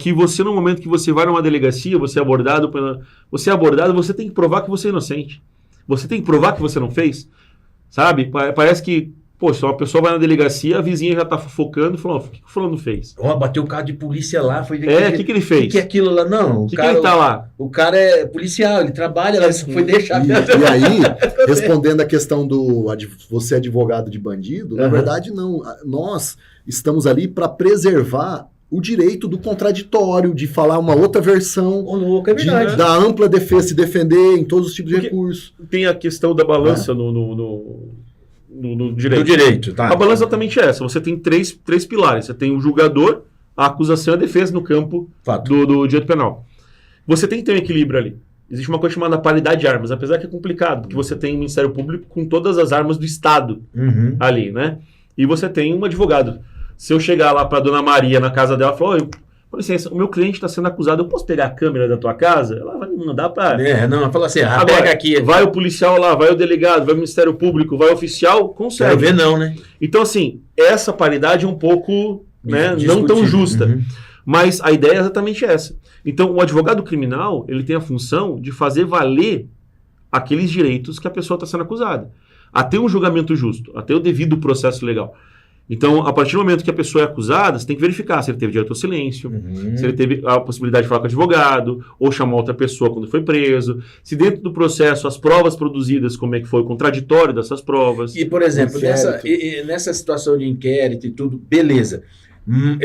[SPEAKER 3] que você, no momento que você vai numa delegacia, você é abordado, você tem que provar que você é inocente. Você tem que provar que você não fez, sabe? Parece que, poxa, uma pessoa vai na delegacia, a vizinha já tá fofocando e falou, o que o fulano fez?
[SPEAKER 1] Ó, bateu o carro de polícia lá, foi...
[SPEAKER 3] O que ele fez?
[SPEAKER 1] O que é aquilo lá? Não,
[SPEAKER 3] O que ele tá lá?
[SPEAKER 1] O cara é policial, ele trabalha lá, ele só foi deixar...
[SPEAKER 2] E aí, respondendo a questão do você é advogado de bandido, na verdade não. Nós estamos ali para preservar o direito do contraditório, de falar uma outra versão,
[SPEAKER 1] Ô, louco, é verdade.
[SPEAKER 2] da ampla defesa, se defender em todos os tipos de
[SPEAKER 3] Porque-
[SPEAKER 2] recursos.
[SPEAKER 3] Tem a questão da balança no direito.
[SPEAKER 1] Do direito, tá.
[SPEAKER 3] A balança é exatamente essa. Você tem três pilares. Você tem o julgador, a acusação e a defesa no campo
[SPEAKER 1] Fato.
[SPEAKER 3] do direito penal. Você tem que ter um equilíbrio ali. Existe uma coisa chamada paridade de armas, apesar que é complicado, porque você tem o Ministério Público com todas as armas do Estado
[SPEAKER 1] Uhum.
[SPEAKER 3] ali, né? E você tem um advogado. Se eu chegar lá para Dona Maria na casa dela e falar, com licença, o meu cliente está sendo acusado, eu posso pegar a câmera da tua casa? Ela vai me mandar para...
[SPEAKER 1] Não, fala assim,
[SPEAKER 3] Agora,
[SPEAKER 1] pega aqui.
[SPEAKER 3] vai o policial lá, vai o delegado, vai o Ministério Público, vai o oficial, consegue.
[SPEAKER 1] Quero ver não, né?
[SPEAKER 3] Então, assim, essa paridade é um pouco não tão
[SPEAKER 1] Discutível.
[SPEAKER 3] justa.
[SPEAKER 1] Uhum.
[SPEAKER 3] Mas a ideia é exatamente essa. Então, o advogado criminal, ele tem a função de fazer valer aqueles direitos que a pessoa está sendo acusada. Até um julgamento justo, até o devido processo legal. Então, a partir do momento que a pessoa é acusada, você tem que verificar se ele teve direito ao silêncio, se ele teve a possibilidade de falar com o advogado, ou chamar outra pessoa quando foi preso, se dentro do processo as provas produzidas, como é que foi o contraditório dessas provas.
[SPEAKER 1] E, por exemplo,
[SPEAKER 2] Inquérito.
[SPEAKER 1] nessa situação de inquérito e tudo, beleza.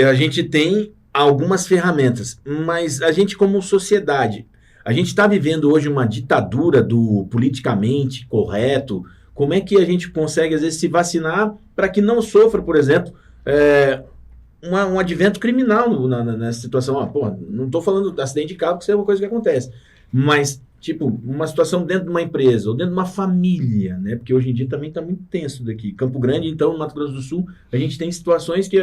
[SPEAKER 1] A gente tem algumas ferramentas, mas a gente como sociedade, a gente está vivendo hoje uma ditadura do politicamente correto, como é que a gente consegue, às vezes, se vacinar para que não sofra, por exemplo, um advento criminal nessa situação. Não estou falando de acidente de carro, que isso é uma coisa que acontece, mas, tipo, uma situação dentro de uma empresa ou dentro de uma família, né? Porque hoje em dia também está muito tenso daqui. Campo Grande, então, no Mato Grosso do Sul, a gente tem situações que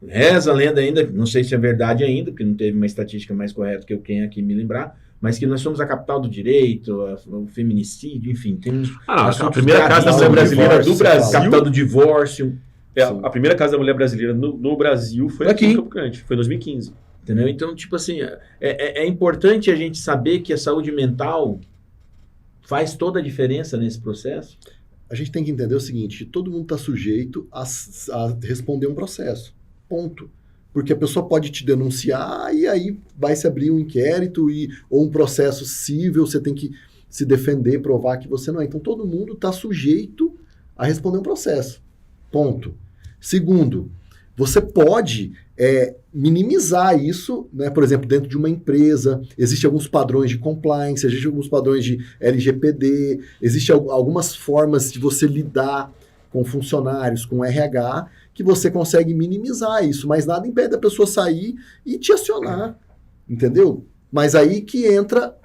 [SPEAKER 1] reza a lenda ainda, não sei se é verdade ainda, porque não teve uma estatística mais correta que eu tenho aqui me lembrar, mas que nós somos a capital do direito, o feminicídio, enfim, temos
[SPEAKER 3] a primeira casa da mulher brasileira do Brasil,
[SPEAKER 1] capital do divórcio.
[SPEAKER 3] A primeira casa da mulher brasileira no Brasil foi aqui em Campo Grande, foi em 2015.
[SPEAKER 1] Entendeu? Então, tipo assim, é importante a gente saber que a saúde mental faz toda a diferença nesse processo.
[SPEAKER 2] A gente tem que entender o seguinte, todo mundo está sujeito a responder um processo, ponto. Porque a pessoa pode te denunciar e aí vai se abrir um inquérito ou um processo civil, você tem que se defender, provar que você não é. Então, todo mundo está sujeito a responder um processo, ponto. Segundo, você pode minimizar isso, né? Por exemplo, dentro de uma empresa, existem alguns padrões de compliance, existem alguns padrões de LGPD, existem algumas formas de você lidar com funcionários, com RH, que você consegue minimizar isso, mas nada impede a pessoa sair e te acionar, entendeu? Mas aí que entra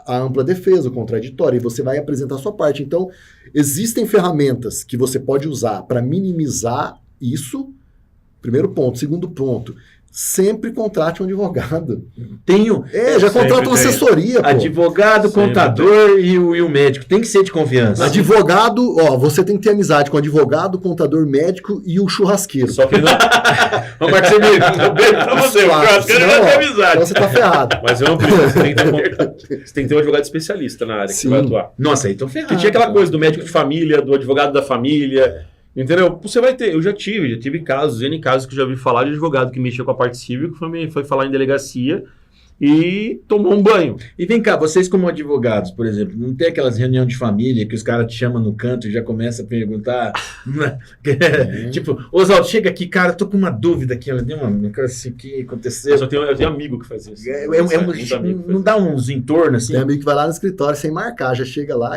[SPEAKER 2] a ampla defesa, o contraditório, e você vai apresentar a sua parte. Então, existem ferramentas que você pode usar para minimizar isso, primeiro ponto. Segundo ponto, sempre contrate um advogado. Já contrata uma assessoria, pô.
[SPEAKER 1] Advogado, sempre contador e o médico. Tem que ser de confiança.
[SPEAKER 2] Advogado, você tem que ter amizade com advogado, contador, médico e o churrasqueiro.
[SPEAKER 3] Só que não... Ô, Marcelo, um beijo pra você. O churrasqueiro não tem amizade.
[SPEAKER 2] Então você tá ferrado.
[SPEAKER 3] Mas você tem que ter um advogado especialista na área que vai atuar.
[SPEAKER 1] Nossa, aí tô ferrado.
[SPEAKER 3] Porque tinha aquela coisa do médico de família, do advogado da família... Entendeu? Você vai ter, eu já tive casos, N casos que eu já vi falar de advogado que mexia com a parte civil, que foi falar em delegacia e tomou um banho.
[SPEAKER 1] E vem cá, vocês como advogados, por exemplo, não tem aquelas reuniões de família que os caras te chamam no canto e já começam a perguntar, tipo, Oswaldo, chega aqui, cara, tô com uma dúvida aqui, ela deu uma coisa assim que aconteceu.
[SPEAKER 3] Eu tenho amigo que faz isso.
[SPEAKER 1] Não dá uns entornos assim?
[SPEAKER 2] Tem amigo que vai lá no escritório sem marcar, já chega lá,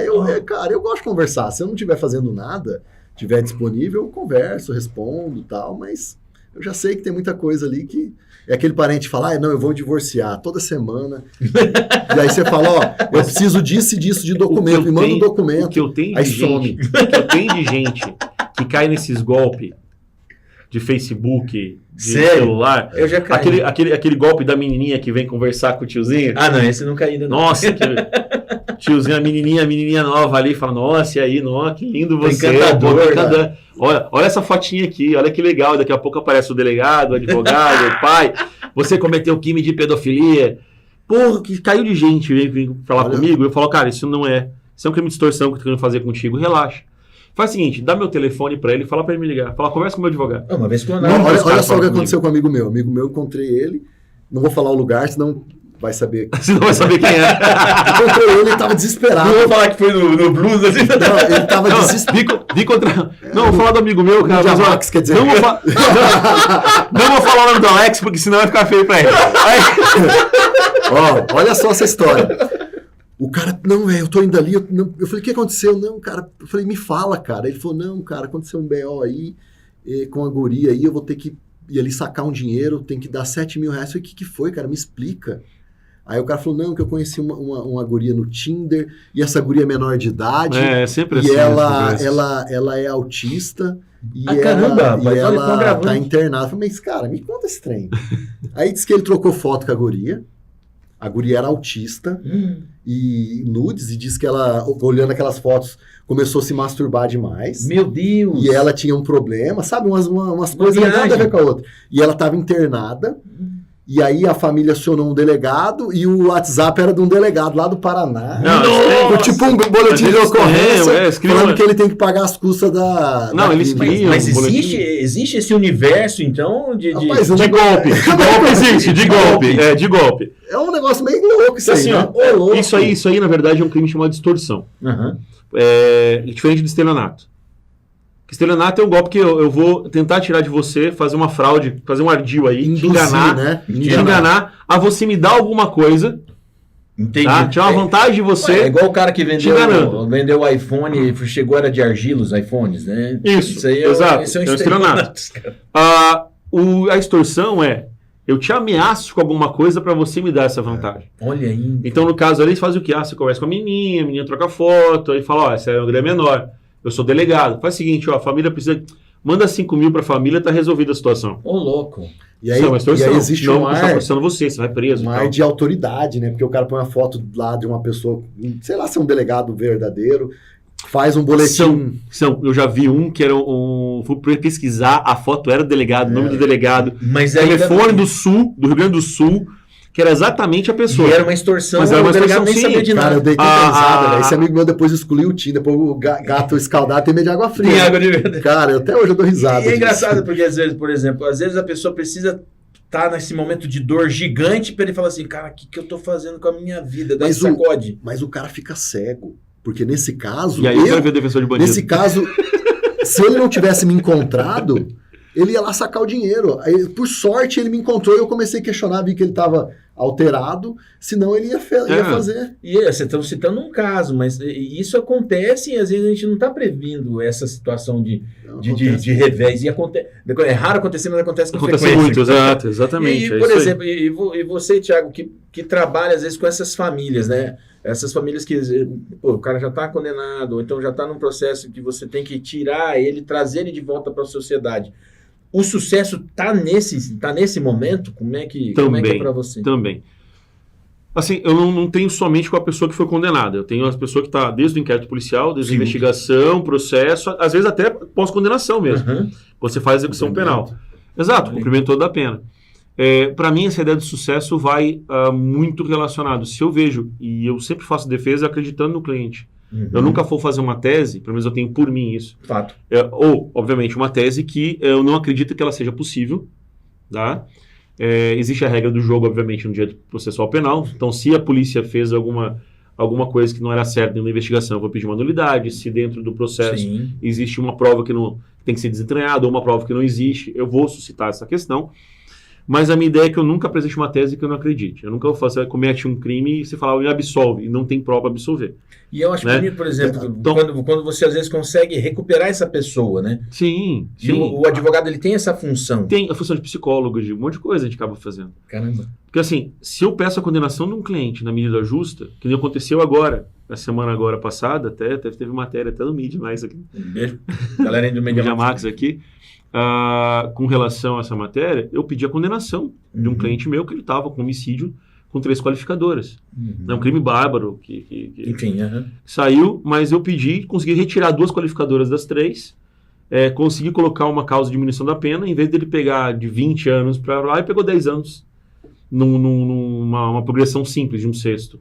[SPEAKER 2] cara, eu gosto de conversar, se eu não estiver fazendo nada, estiver disponível, eu converso, respondo e tal, mas eu já sei que tem muita coisa ali que é aquele parente falar, não, eu vou divorciar toda semana. E aí você fala, eu preciso disso e disso de documento, me manda um documento.
[SPEAKER 3] O que eu tenho
[SPEAKER 2] aí
[SPEAKER 3] de gente, de gente que cai nesses golpes de Facebook, de celular.
[SPEAKER 1] Eu já caí.
[SPEAKER 3] Aquele golpe da menininha que vem conversar com o tiozinho.
[SPEAKER 1] Ah, não, esse não caí ainda não.
[SPEAKER 3] Nossa, tiozinho, a menininha nova ali, fala, nossa, e aí, que lindo você.
[SPEAKER 1] Encantador,
[SPEAKER 3] olha essa fotinha aqui, olha que legal, daqui a pouco aparece o delegado, o advogado, o pai, você cometeu crime de pedofilia. Porra, que caiu de gente, vem falar comigo, eu falo, cara, isso não é, isso é um crime de extorsão que eu tô querendo fazer contigo, relaxa. Faz o seguinte, dá meu telefone pra ele, fala pra ele me ligar, conversa com o meu advogado.
[SPEAKER 1] Uma vez que
[SPEAKER 2] olha só o que aconteceu com um amigo meu, encontrei ele, não vou falar o lugar, senão... vai saber.
[SPEAKER 3] Você não vai saber quem é.
[SPEAKER 2] Encontrei ele, ele tava desesperado.
[SPEAKER 1] Não vou falar que foi no Blues, assim.
[SPEAKER 2] Não, ele tava desesperado.
[SPEAKER 3] Não, vou falar do amigo meu, cara.
[SPEAKER 2] Mas, Alex, quer dizer...
[SPEAKER 3] Não vou falar o nome do Alex, porque senão vai ficar feio pra ele.
[SPEAKER 2] Olha só essa história. O cara, não, eu tô indo ali. Eu falei, o que aconteceu? Não, cara. Eu falei, me fala, cara. Ele falou, não, cara, aconteceu um BO aí, com a guria aí, eu vou ter que ir ali sacar um dinheiro, tem que dar 7 mil reais. Eu falei, o que foi, cara? Me explica. Aí o cara falou, não, que eu conheci uma guria no Tinder, e essa guria é menor de idade.
[SPEAKER 3] Sempre
[SPEAKER 2] e
[SPEAKER 3] assim.
[SPEAKER 2] ela é autista. E
[SPEAKER 1] caramba,
[SPEAKER 2] ela tá internada. Eu falei, mas cara, me conta esse trem. Aí disse que ele trocou foto com a guria. A guria era autista e nudes, e disse que ela, olhando aquelas fotos, começou a se masturbar demais.
[SPEAKER 1] Meu Deus!
[SPEAKER 2] E ela tinha um problema, sabe? Umas coisas que nada a ver com a outra. E ela estava internada. E aí a família acionou um delegado e o WhatsApp era de um delegado lá do Paraná. Tipo um boletim de ocorrência falando que ele tem que pagar as custas da...
[SPEAKER 3] Não, eles criam.
[SPEAKER 1] Mas existe esse universo, então, de
[SPEAKER 3] golpe. De golpe existe, de golpe. De golpe.
[SPEAKER 2] É um negócio meio louco isso aí, né?
[SPEAKER 3] Isso aí, na verdade, é um crime chamado extorsão. É diferente do estelionato. Estelionato é um golpe que eu vou tentar tirar de você, fazer uma fraude, fazer um ardil aí, te enganar, a você me dar alguma coisa
[SPEAKER 1] Entendi.
[SPEAKER 3] Tá? Tinha uma vantagem de você...
[SPEAKER 1] É igual o cara que
[SPEAKER 3] te enganando.
[SPEAKER 1] vendeu o iPhone, chegou, era de argila os iPhones, né?
[SPEAKER 3] Isso
[SPEAKER 1] aí
[SPEAKER 3] exato.
[SPEAKER 1] Isso é um
[SPEAKER 3] estelionato. A extorsão é, eu te ameaço com alguma coisa para você me dar essa vantagem.
[SPEAKER 1] Olha aí.
[SPEAKER 3] Então, no caso ali, eles fazem o quê? Você conversa com a menina troca foto, aí fala, ó, essa é uma grana menor, eu sou delegado. Faz o seguinte, ó, a família precisa... Manda 5 mil para a família, tá resolvida a situação.
[SPEAKER 1] Ô, louco.
[SPEAKER 2] E aí,
[SPEAKER 3] Isso é uma extorsão.
[SPEAKER 2] e aí existe
[SPEAKER 3] não,
[SPEAKER 2] um
[SPEAKER 3] está
[SPEAKER 2] ar,
[SPEAKER 3] forçando você vai preso.
[SPEAKER 2] um
[SPEAKER 3] e
[SPEAKER 2] ar
[SPEAKER 3] tal.
[SPEAKER 2] de autoridade, né? Porque o cara põe uma foto lá de uma pessoa, sei lá se é um delegado verdadeiro, faz um boletim.
[SPEAKER 3] Eu já vi um que era fui pesquisar, a foto era do delegado, o nome do delegado,
[SPEAKER 1] Mas aí
[SPEAKER 3] telefone do Rio Grande do Sul, que era exatamente a pessoa.
[SPEAKER 1] E era uma extorsão,
[SPEAKER 3] Mas era uma
[SPEAKER 1] o delegado
[SPEAKER 3] extorsão,
[SPEAKER 1] nem sabia de
[SPEAKER 2] Cara,
[SPEAKER 1] nada.
[SPEAKER 2] eu dei tanta risada, velho. Esse amigo meu depois excluiu o Tim, depois o gato escaldado tem medo de água fria.
[SPEAKER 1] Tem água de verdade.
[SPEAKER 2] Cara, até hoje eu dou risada.
[SPEAKER 1] E é
[SPEAKER 2] disso.
[SPEAKER 1] engraçado, porque às vezes, por exemplo, às vezes a pessoa precisa estar nesse momento de dor gigante para ele falar assim, cara, o que eu tô fazendo com a minha vida? Daí sacode.
[SPEAKER 2] Mas o cara fica cego. Porque nesse caso.
[SPEAKER 3] E aí eu quero ver o defensor de bandido.
[SPEAKER 2] Nesse caso, se ele não tivesse me encontrado, ele ia lá sacar o dinheiro. Aí, por sorte, ele me encontrou e eu comecei a questionar, vi que ele estava alterado, senão ele ia fazer.
[SPEAKER 1] E vocês estão citando um caso, mas isso acontece e às vezes a gente não está previndo essa situação de revés. E é raro acontecer, mas acontece com
[SPEAKER 3] Acontece
[SPEAKER 1] frequência.
[SPEAKER 3] muito, exatamente.
[SPEAKER 1] E, por exemplo, e você, Thiago, que trabalha às vezes com essas famílias, né? Essas famílias que o cara já está condenado, ou então já está num processo que você tem que tirar ele, trazer ele de volta para a sociedade. O sucesso tá nesse momento? Como é que é para você?
[SPEAKER 3] Também. Assim, eu não tenho somente com a pessoa que foi condenada. Eu tenho as pessoas que está desde o inquérito policial, desde a investigação, processo, às vezes até pós-condenação mesmo.
[SPEAKER 1] Uhum.
[SPEAKER 3] Você faz a execução penal. Exato, cumprimento toda a pena. Para mim, essa ideia de sucesso vai muito relacionado. Se eu vejo, e eu sempre faço defesa acreditando no cliente. Uhum. Eu nunca vou fazer uma tese, pelo menos eu tenho por mim isso.
[SPEAKER 1] Fato.
[SPEAKER 3] Ou, obviamente, uma tese que eu não acredito que ela seja possível. Tá? Existe a regra do jogo, obviamente, no direito processual penal. Então, se a polícia fez alguma coisa que não era certa na investigação, eu vou pedir uma nulidade. Se dentro do processo existe uma prova que não tem que ser desentranhada ou uma prova que não existe, eu vou suscitar essa questão. Mas a minha ideia é que eu nunca apresente uma tese que eu não acredite. Eu nunca vou fazer, comete um crime e você fala, me absolve, e não tem prova absolver.
[SPEAKER 1] E eu acho bonito, por exemplo, então, quando você às vezes consegue recuperar essa pessoa, né?
[SPEAKER 3] Sim.
[SPEAKER 1] O advogado, ele tem essa função.
[SPEAKER 3] Tem a função de psicólogo, de um monte de coisa a gente acaba fazendo.
[SPEAKER 1] Caramba.
[SPEAKER 3] Porque assim, se eu peço a condenação de um cliente na medida justa, que nem aconteceu agora, na semana agora passada, até teve matéria até no Media Max aqui.
[SPEAKER 1] Um beijo. Galera do Media Max
[SPEAKER 3] aqui. Com relação a essa matéria, eu pedi a condenação de um cliente meu que ele estava com homicídio com 3 qualificadoras. É um crime bárbaro
[SPEAKER 1] enfim,
[SPEAKER 3] saiu, mas eu pedi, consegui retirar 2 qualificadoras das 3, consegui colocar uma causa de diminuição da pena, em vez dele pegar de 20 anos para lá, ele pegou 10 anos numa progressão simples de 1/6.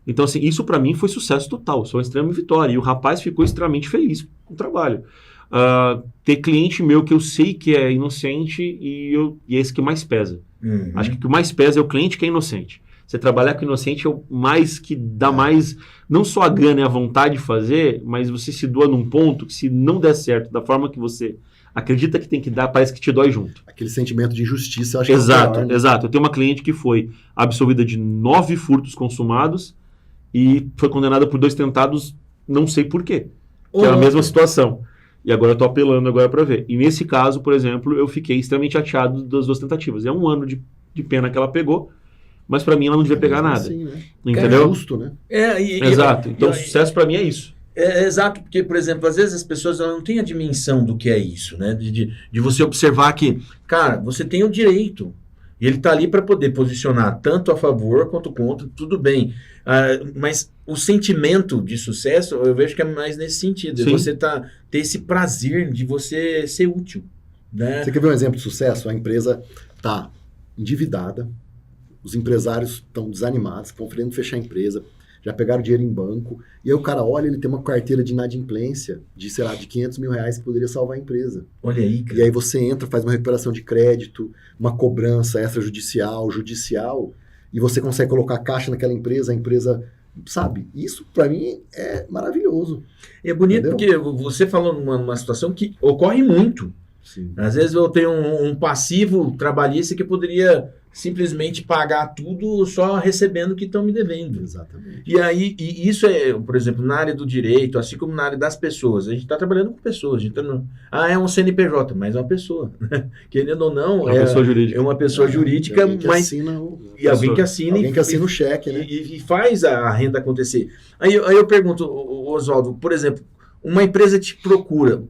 [SPEAKER 3] Então, assim, isso para mim foi sucesso total, foi uma extrema vitória, e o rapaz ficou extremamente feliz com o trabalho. Ter cliente meu que eu sei que é inocente e é esse que mais pesa. Acho que o que mais pesa é o cliente que é inocente. Você trabalhar com inocente é o mais que dá mais, não só a gana e a vontade de fazer, mas você se doa num ponto que, se não der certo da forma que você acredita que tem que dar, parece que te dói junto.
[SPEAKER 2] Aquele sentimento de injustiça, eu acho
[SPEAKER 3] exato,
[SPEAKER 2] que é o pior, né?
[SPEAKER 3] Exato. Eu tenho uma cliente que foi absolvida de 9 furtos consumados e foi condenada por 2 tentados, não sei por quê. Que é a mesma situação. E agora eu estou apelando agora para ver. E nesse caso, por exemplo, eu fiquei extremamente chateado das 2 tentativas. É 1 ano de pena que ela pegou, mas para mim ela não devia pegar nada.
[SPEAKER 2] Assim, né?
[SPEAKER 3] Entendeu?
[SPEAKER 2] É justo, né?
[SPEAKER 3] Exato. Então, sucesso para mim é isso.
[SPEAKER 1] Exato, porque, por exemplo, às vezes as pessoas não têm a dimensão do que é isso, né? De você observar que, cara, você tem o direito. E ele está ali para poder posicionar tanto a favor quanto contra, tudo bem. Mas o sentimento de sucesso, eu vejo que é mais nesse sentido.
[SPEAKER 3] Sim.
[SPEAKER 1] Você ter esse prazer de você ser útil. Né?
[SPEAKER 2] Você quer ver um exemplo de sucesso? A empresa está endividada, os empresários estão desanimados, estão querendo fechar a empresa, já pegaram dinheiro em banco, e aí o cara olha, ele tem uma carteira de inadimplência de, sei lá, de 500 mil reais que poderia salvar a empresa.
[SPEAKER 1] Olha aí, cara.
[SPEAKER 2] E aí você entra, faz uma recuperação de crédito, uma cobrança extrajudicial, judicial, e você consegue colocar caixa naquela empresa, a empresa, sabe? Isso, para mim, é maravilhoso.
[SPEAKER 1] E é bonito, entendeu? Porque você falou numa situação que ocorre muito.
[SPEAKER 2] Sim.
[SPEAKER 1] Às vezes eu tenho um passivo trabalhista que poderia simplesmente pagar tudo só recebendo o que estão me devendo.
[SPEAKER 2] Exatamente.
[SPEAKER 1] E aí, e isso é, por exemplo, na área do direito, assim como na área das pessoas. A gente está trabalhando com pessoas. A gente é um CNPJ, mas é uma pessoa. Querendo ou não,
[SPEAKER 3] É uma pessoa jurídica.
[SPEAKER 1] É uma pessoa jurídica,
[SPEAKER 2] Alguém que
[SPEAKER 1] mas...
[SPEAKER 2] assina
[SPEAKER 1] E alguém que assina,
[SPEAKER 2] alguém que assina o cheque, né?
[SPEAKER 1] e faz a renda acontecer. Aí eu pergunto, Oswaldo, por exemplo, uma empresa te procura,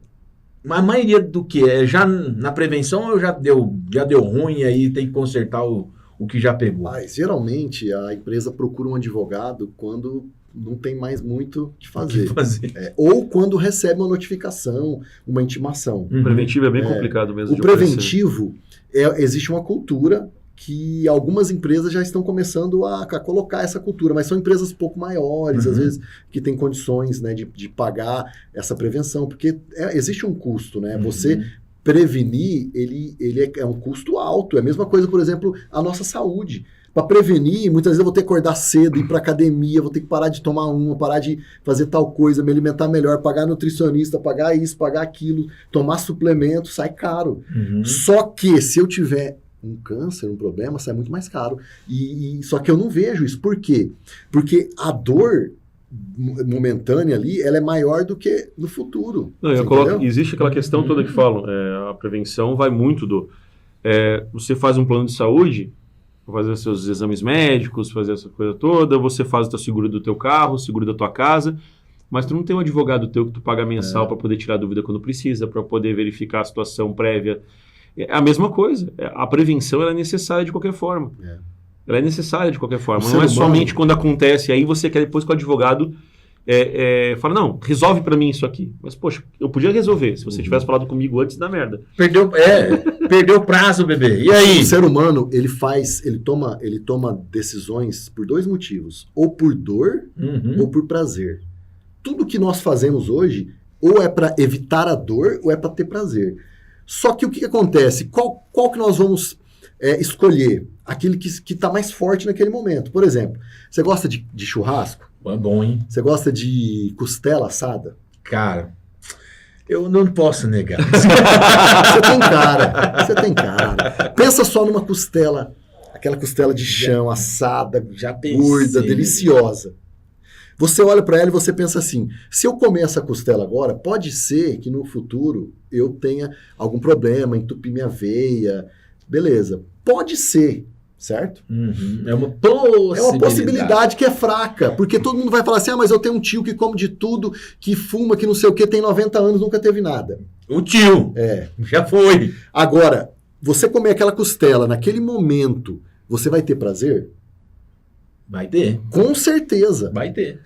[SPEAKER 1] a maioria do que? É já na prevenção ou já deu ruim e aí tem que consertar o que já pegou?
[SPEAKER 2] Mas, geralmente, a empresa procura um advogado quando não tem mais muito o que fazer. Ou quando recebe uma notificação, uma intimação.
[SPEAKER 3] O preventivo é bem complicado mesmo.
[SPEAKER 2] O preventivo, existe uma cultura que algumas empresas já estão começando a colocar essa cultura, mas são empresas um pouco maiores, às vezes, que têm condições, né, de pagar essa prevenção, porque existe um custo, né? Você prevenir, ele é um custo alto. É a mesma coisa, por exemplo, a nossa saúde. Para prevenir, muitas vezes eu vou ter que acordar cedo, ir para academia, vou ter que parar de tomar parar de fazer tal coisa, me alimentar melhor, pagar nutricionista, pagar isso, pagar aquilo, tomar suplemento, sai caro. Só que se eu tiver um câncer, um problema, sai muito mais caro. Só que eu não vejo isso. Por quê? Porque a dor momentânea ali, ela é maior do que no futuro.
[SPEAKER 3] Não, existe aquela questão toda que falam, a prevenção vai muito você faz um plano de saúde, fazer seus exames médicos, fazer essa coisa toda, você faz o teu seguro do teu carro, o seguro da tua casa, mas tu não tem um advogado teu que tu paga mensal para poder tirar dúvida quando precisa, para poder verificar a situação prévia. É a mesma coisa. A prevenção ela é necessária de qualquer forma. Ela é necessária de qualquer forma. Não é somente quando acontece, aí você quer depois que o advogado fala, não, resolve para mim isso aqui. Mas, poxa, eu podia resolver se você tivesse falado comigo antes da merda.
[SPEAKER 1] Perdeu o prazo, bebê. E aí?
[SPEAKER 2] O ser humano, ele toma decisões por dois motivos. Ou por dor, ou por prazer. Tudo que nós fazemos hoje, ou é para evitar a dor, ou é para ter prazer. Só que o que acontece? Qual que nós vamos escolher? Aquele que está mais forte naquele momento. Por exemplo, você gosta de churrasco?
[SPEAKER 1] É bom, hein?
[SPEAKER 2] Você gosta de costela assada?
[SPEAKER 1] Cara, eu não posso negar.
[SPEAKER 2] Você tem cara. Pensa só numa costela, aquela costela de chão, assada, gorda, deliciosa. Você olha para ela e você pensa assim, se eu comer essa costela agora, pode ser que no futuro eu tenha algum problema, entupir minha veia, beleza. Pode ser, certo?
[SPEAKER 1] É uma
[SPEAKER 2] possibilidade que é fraca, porque todo mundo vai falar assim, mas eu tenho um tio que come de tudo, que fuma, que não sei o que, tem 90 anos, nunca teve nada.
[SPEAKER 1] O tio! Já foi!
[SPEAKER 2] Agora, você comer aquela costela naquele momento, você vai ter prazer?
[SPEAKER 1] Vai ter.
[SPEAKER 2] Com certeza.
[SPEAKER 1] Vai ter.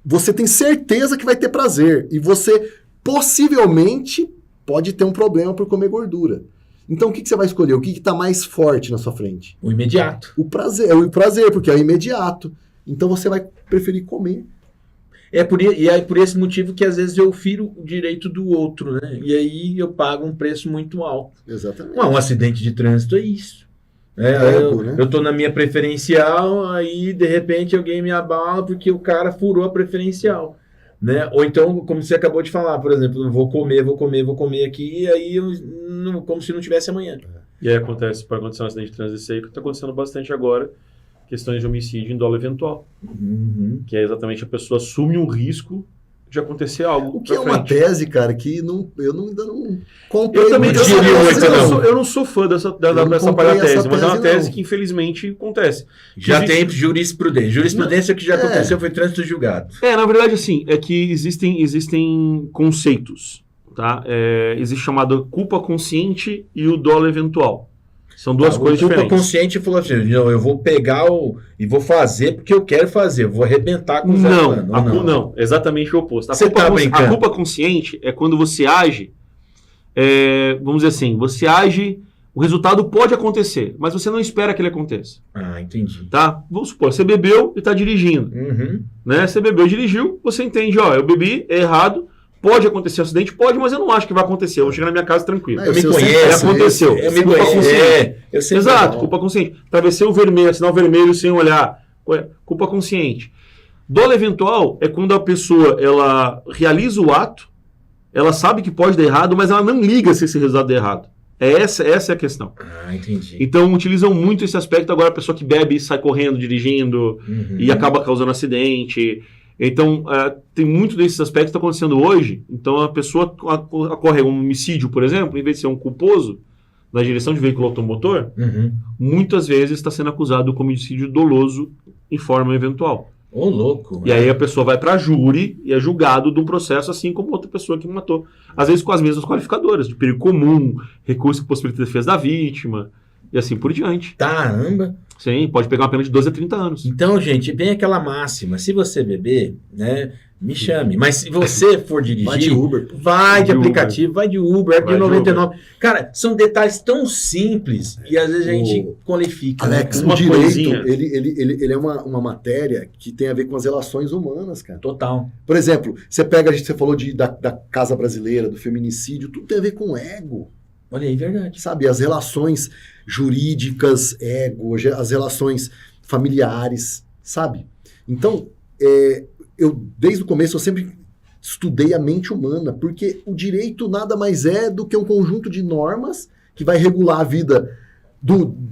[SPEAKER 2] Você tem certeza que vai ter prazer. E você possivelmente pode ter um problema por comer gordura. Então o que você vai escolher? O que está mais forte na sua frente?
[SPEAKER 1] O imediato.
[SPEAKER 2] O prazer, porque é o imediato. Então você vai preferir comer.
[SPEAKER 1] É por esse motivo que às vezes eu firo o direito do outro, né? E aí eu pago um preço muito alto.
[SPEAKER 2] Exatamente.
[SPEAKER 1] Um acidente de trânsito é isso. Eu tô na minha preferencial, aí de repente alguém me abala porque o cara furou a preferencial, né? Ou então, como você acabou de falar, por exemplo, vou comer aqui, e aí como se não tivesse amanhã.
[SPEAKER 3] E aí pode acontecer um acidente de trânsito, isso aí que está acontecendo bastante agora, questões de homicídio em dolo eventual, que é exatamente a pessoa assume um risco de acontecer algo.
[SPEAKER 2] O que é uma tese, cara, que eu ainda não comprei.
[SPEAKER 3] Eu não sou fã dessa tese, mas é uma tese que infelizmente acontece.
[SPEAKER 1] Já tem jurisprudência. Jurisprudência que já aconteceu foi trânsito julgado.
[SPEAKER 3] Na verdade, assim, é que existem conceitos, tá? Existe chamada culpa consciente e o dolo eventual. São duas coisas diferentes. A culpa consciente
[SPEAKER 1] falou assim, eu vou pegar e vou fazer porque eu quero fazer, eu vou arrebentar com o
[SPEAKER 3] Não, exatamente o oposto. A culpa consciente é quando você age, vamos dizer assim, você age, o resultado pode acontecer, mas você não espera que ele aconteça.
[SPEAKER 1] Entendi.
[SPEAKER 3] Tá? Vamos supor, você bebeu e está dirigindo. Né? Você bebeu e dirigiu, você entende, eu bebi, é errado, pode acontecer um acidente? Pode, mas eu não acho que vai acontecer. Eu vou chegar na minha casa tranquilo.
[SPEAKER 1] Eu me conheço.
[SPEAKER 3] Aconteceu.
[SPEAKER 1] Eu me conheço.
[SPEAKER 3] Exato, culpa consciente. Atravessei o vermelho, sinal vermelho sem olhar. Culpa consciente. Dolo eventual é quando a pessoa ela realiza o ato, ela sabe que pode dar errado, mas ela não liga se esse resultado der errado. Essa é a questão.
[SPEAKER 1] Ah, entendi.
[SPEAKER 3] Então, utilizam muito esse aspecto. Agora, a pessoa que bebe sai correndo, dirigindo, e acaba causando acidente. Então, tem muito desses aspectos que estão acontecendo hoje. Então, a pessoa ocorre um homicídio, por exemplo, em vez de ser um culposo na direção de veículo automotor, muitas vezes está sendo acusado como homicídio doloso em forma eventual.
[SPEAKER 1] Ô, louco.
[SPEAKER 3] E aí a pessoa vai para júri e é julgado de um processo assim como outra pessoa que matou. Às vezes com as mesmas qualificadoras, de perigo comum, recurso que possibilita a defesa da vítima, e assim por diante.
[SPEAKER 1] Caramba.
[SPEAKER 3] Sim, pode pegar uma pena de 12 a 30 anos.
[SPEAKER 1] Então, gente, bem aquela máxima. Se você beber, né, me chame. Mas se você for dirigir,
[SPEAKER 2] Vai de Uber.
[SPEAKER 1] vai de
[SPEAKER 3] De
[SPEAKER 1] aplicativo, vai de Uber, é de
[SPEAKER 3] Vai de
[SPEAKER 1] 99. Cara, são detalhes tão simples e às vezes a gente qualifica.
[SPEAKER 2] Alex,
[SPEAKER 3] Uma
[SPEAKER 2] o direito,
[SPEAKER 3] coisinha.
[SPEAKER 2] ele é uma matéria que tem a ver com as relações humanas, cara.
[SPEAKER 1] Total.
[SPEAKER 2] Por exemplo, você falou da Casa Brasileira, do feminicídio, tudo tem a ver com ego.
[SPEAKER 1] Olha aí, verdade.
[SPEAKER 2] Sabe, as relações jurídicas, ego, as relações familiares, sabe? Então, eu desde o começo eu sempre estudei a mente humana, porque o direito nada mais é do que um conjunto de normas que vai regular a vida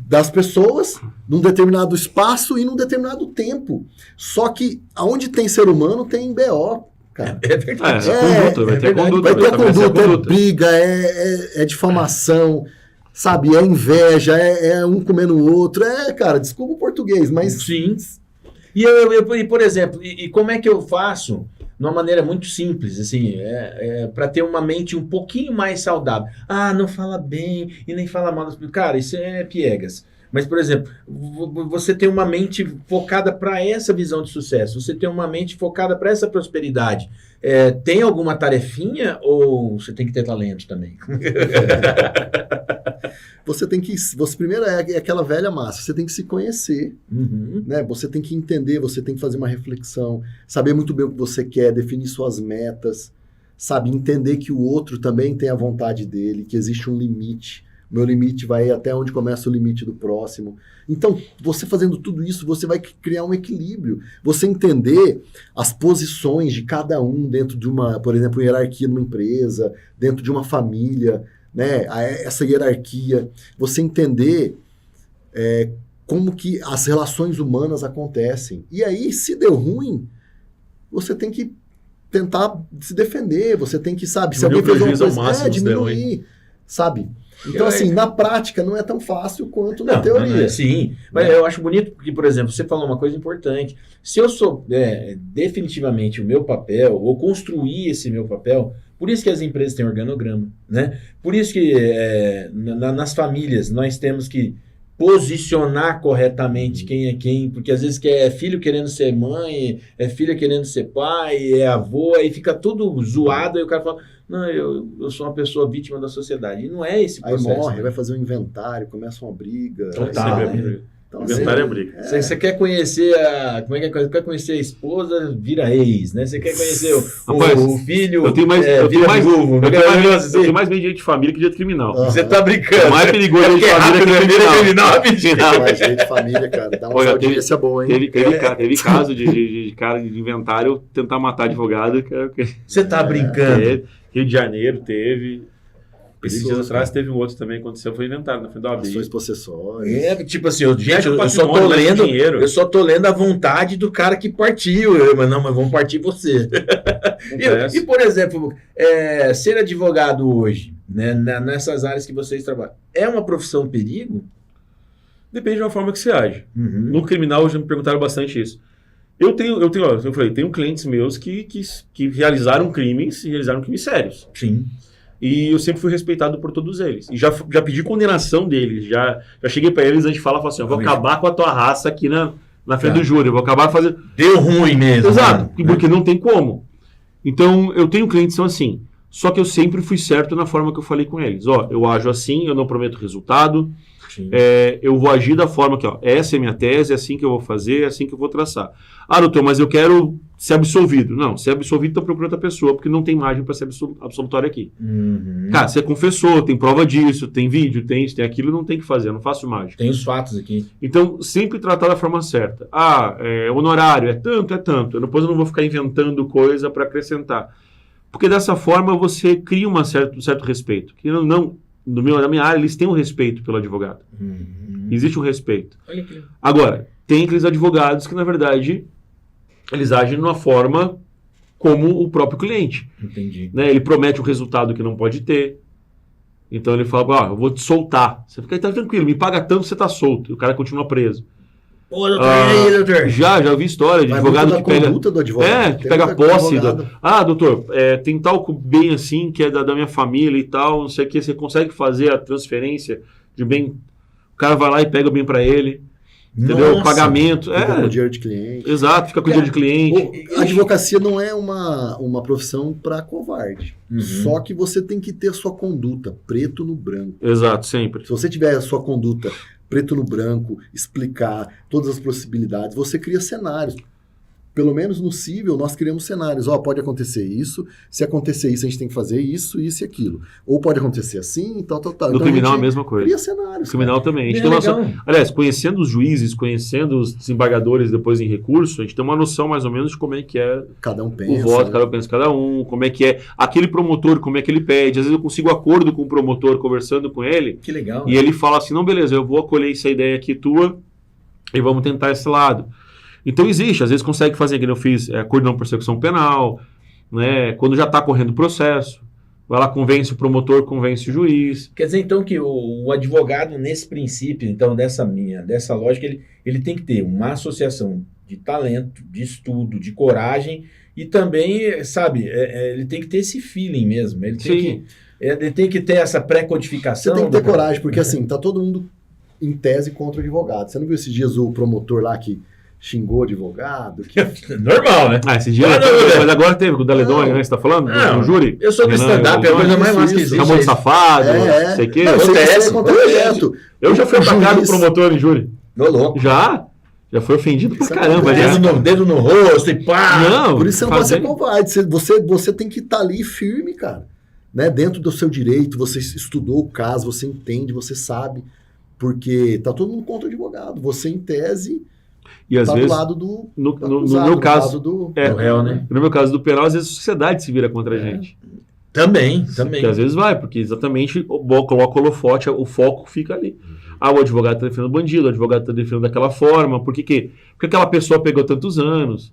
[SPEAKER 2] das pessoas num determinado espaço e num determinado tempo. Só que aonde tem ser humano tem BO. Cara.
[SPEAKER 1] É verdade.
[SPEAKER 3] Conduta, vai ter
[SPEAKER 1] verdade.
[SPEAKER 3] conduta.
[SPEAKER 2] Vai ter
[SPEAKER 3] estabelecer a
[SPEAKER 2] conduta, é briga, é difamação, sabe? É inveja, é um comendo o outro. Cara, desculpa o português, mas...
[SPEAKER 1] Sim. E por exemplo, como é que eu faço de uma maneira muito simples, assim, para ter uma mente um pouquinho mais saudável? Ah, não fala bem e nem fala mal das pessoas. Cara, isso é piegas. Mas, por exemplo, você tem uma mente focada para essa visão de sucesso, você tem uma mente focada para essa prosperidade. Tem alguma tarefinha ou você tem que ter talento também?
[SPEAKER 2] Primeiro é aquela velha massa, você tem que se conhecer, né? Você tem que entender, você tem que fazer uma reflexão, saber muito bem o que você quer, definir suas metas, sabe? Entender que o outro também tem a vontade dele, que existe um limite. Meu limite vai até onde começa o limite do próximo. Então, você fazendo tudo isso, você vai criar um equilíbrio. Você entender as posições de cada um dentro de uma, por exemplo, hierarquia numa empresa, dentro de uma família, né? Essa hierarquia. Você entender como que as relações humanas acontecem. E aí, se deu ruim, você tem que tentar se defender, você tem que, sabe, se alguém fez uma coisa, diminuir, sabe? Então, assim, na prática não é tão fácil quanto na teoria.
[SPEAKER 1] Sim, mas eu acho bonito porque, por exemplo, você falou uma coisa importante. Se eu sou definitivamente o meu papel, ou construir esse meu papel, por isso que as empresas têm organograma, né? Por isso que nas famílias nós temos que posicionar corretamente quem é quem, porque às vezes é filho querendo ser mãe, é filha querendo ser pai, é avô, aí fica tudo zoado, aí o cara fala, não, eu sou uma pessoa vítima da sociedade, e não é esse processo.
[SPEAKER 2] Aí morre, vai fazer um inventário, começa uma briga.
[SPEAKER 1] Total,
[SPEAKER 2] Então,
[SPEAKER 3] Inventário é briga.
[SPEAKER 1] Você quer conhecer quer conhecer a esposa, vira ex, né? Você quer conhecer o filho,
[SPEAKER 3] eu tenho mais medo de direito de família que de direito criminal.
[SPEAKER 1] Você tá brincando.
[SPEAKER 3] É mais perigoso direito de família que criminal.
[SPEAKER 2] Mas direito de família, cara, dá uma audiência boa, hein?
[SPEAKER 3] Teve caso de cara de inventário tentar matar advogado.
[SPEAKER 1] Você tá brincando.
[SPEAKER 3] Rio de Janeiro teve... Esses dias
[SPEAKER 2] Perigoso,
[SPEAKER 3] atrás teve um outro também, aconteceu, foi inventário na frente da OAB.
[SPEAKER 2] Ações possessórias.
[SPEAKER 1] Tipo assim, eu só tô lendo a vontade do cara que partiu. Mas vamos partir você. E, por exemplo, ser advogado hoje, né, nessas áreas que vocês trabalham, é uma profissão perigo?
[SPEAKER 3] Depende da forma que você age. No criminal, já me perguntaram bastante isso. Eu tenho clientes meus que realizaram crimes e realizaram crimes sérios.
[SPEAKER 1] Sim.
[SPEAKER 3] E eu sempre fui respeitado por todos eles. E já pedi condenação deles. Já cheguei para eles antes de falar assim, eu vou acabar com a tua raça aqui na frente do júri. Eu vou acabar fazendo...
[SPEAKER 1] Deu ruim mesmo.
[SPEAKER 3] Exato.
[SPEAKER 1] Né?
[SPEAKER 3] Porque não tem como. Então, eu tenho clientes que são assim. Só que eu sempre fui certo na forma que eu falei com eles. Eu ajo assim, eu não prometo resultado. Eu vou agir da forma que, essa é minha tese, é assim que eu vou fazer, é assim que eu vou traçar. Ah, doutor, mas eu quero ser absolvido. Não, ser absolvido está procurando outra pessoa, porque não tem margem para ser absolutório aqui. Cara, você confessou, tem prova disso, tem vídeo, tem isso, tem aquilo, não tem que fazer, eu não faço mágica.
[SPEAKER 1] Tem os fatos aqui.
[SPEAKER 3] Então, sempre tratar da forma certa. Honorário, é tanto. Depois eu não vou ficar inventando coisa para acrescentar. Porque dessa forma você cria um certo respeito. Que não na minha área, eles têm um respeito pelo advogado. Existe um respeito.
[SPEAKER 1] Olha que legal.
[SPEAKER 3] Agora, tem aqueles advogados que, na verdade, eles agem de uma forma como o próprio cliente.
[SPEAKER 1] Entendi.
[SPEAKER 3] Né? Ele promete um resultado que não pode ter. Então ele fala, eu vou te soltar. Você fica aí, tá tranquilo, me paga tanto, você tá solto. E o cara continua preso.
[SPEAKER 1] Ô, doutor, e aí, doutor?
[SPEAKER 3] Já ouvi história de advogado que pega...
[SPEAKER 2] do advogado.
[SPEAKER 3] Que pega posse. Doutor, tem tal bem assim, que é da minha família e tal, não sei o que, você consegue fazer a transferência de bem... O cara vai lá e pega o bem para ele. Entendeu?
[SPEAKER 1] Nossa.
[SPEAKER 3] O pagamento.
[SPEAKER 2] Fica com o dinheiro de cliente.
[SPEAKER 3] Exato, fica com o dinheiro de cliente.
[SPEAKER 2] A advocacia não é uma profissão para covarde. Só que você tem que ter a sua conduta preto no branco.
[SPEAKER 3] Exato, sempre.
[SPEAKER 2] Se você tiver a sua conduta preto no branco, explicar todas as possibilidades, você cria cenários. Pelo menos no civil, nós criamos cenários. Pode acontecer isso, se acontecer isso, a gente tem que fazer isso, isso e aquilo. Ou pode acontecer assim, tal.
[SPEAKER 3] No
[SPEAKER 2] então,
[SPEAKER 3] criminal é a mesma coisa.
[SPEAKER 2] Cria cenários.
[SPEAKER 3] No criminal também. A gente
[SPEAKER 1] É
[SPEAKER 3] tem
[SPEAKER 1] legal.
[SPEAKER 3] aliás, conhecendo os juízes, conhecendo os desembargadores depois em recurso, a gente tem uma noção mais ou menos de como é que é
[SPEAKER 2] Cada um pensa.
[SPEAKER 3] o voto, cada um pensa cada um, como é que é aquele promotor, como é que ele pede. Às vezes eu consigo acordo com o promotor, conversando com ele,
[SPEAKER 1] Que legal.
[SPEAKER 3] e ele fala assim, não, beleza, eu vou acolher essa ideia aqui tua e vamos tentar esse lado. Então existe, às vezes consegue fazer, que eu fiz, acordo de não persecução penal, né, quando já está correndo o processo, vai lá, convence o promotor, convence o juiz.
[SPEAKER 1] Quer dizer, então, que o advogado, nesse princípio, então, dessa lógica, ele tem que ter uma associação de talento, de estudo, de coragem e também, sabe, ele tem que ter esse feeling mesmo. Ele tem que ter essa pré-codificação.
[SPEAKER 2] Você tem que ter coragem, porque assim, tá todo mundo em tese contra o advogado. Você não viu esses dias o promotor lá que xingou o advogado?
[SPEAKER 1] Normal, né?
[SPEAKER 3] Esse dia, mas agora teve com o Daledoni, né? Você tá falando?
[SPEAKER 1] Não,
[SPEAKER 3] no júri?
[SPEAKER 1] Eu sou do stand-up, é a coisa mais massa que existe.
[SPEAKER 3] Chamou de safado, não sei o quê. Eu já fui atacado promotor em júri.
[SPEAKER 1] Ô, louco.
[SPEAKER 3] Já foi ofendido pra caramba.
[SPEAKER 1] Dedo no rosto e pá.
[SPEAKER 3] Não,
[SPEAKER 2] por isso você não pode ser covarde. Você tem que estar ali firme, cara. Né? Dentro do seu direito, você estudou o caso, você entende, você sabe. Porque tá todo mundo contra o advogado. Você, em tese...
[SPEAKER 3] E às vezes,
[SPEAKER 2] do lado do
[SPEAKER 3] no meu caso,
[SPEAKER 2] do
[SPEAKER 1] réu, né?
[SPEAKER 3] No meu caso do penal, às vezes a sociedade se vira contra a gente.
[SPEAKER 1] Também.
[SPEAKER 3] Porque às vezes vai, porque exatamente coloca o holofote, o foco fica ali. O advogado está defendendo o bandido, o advogado está defendendo daquela forma, por quê? Porque aquela pessoa pegou tantos anos.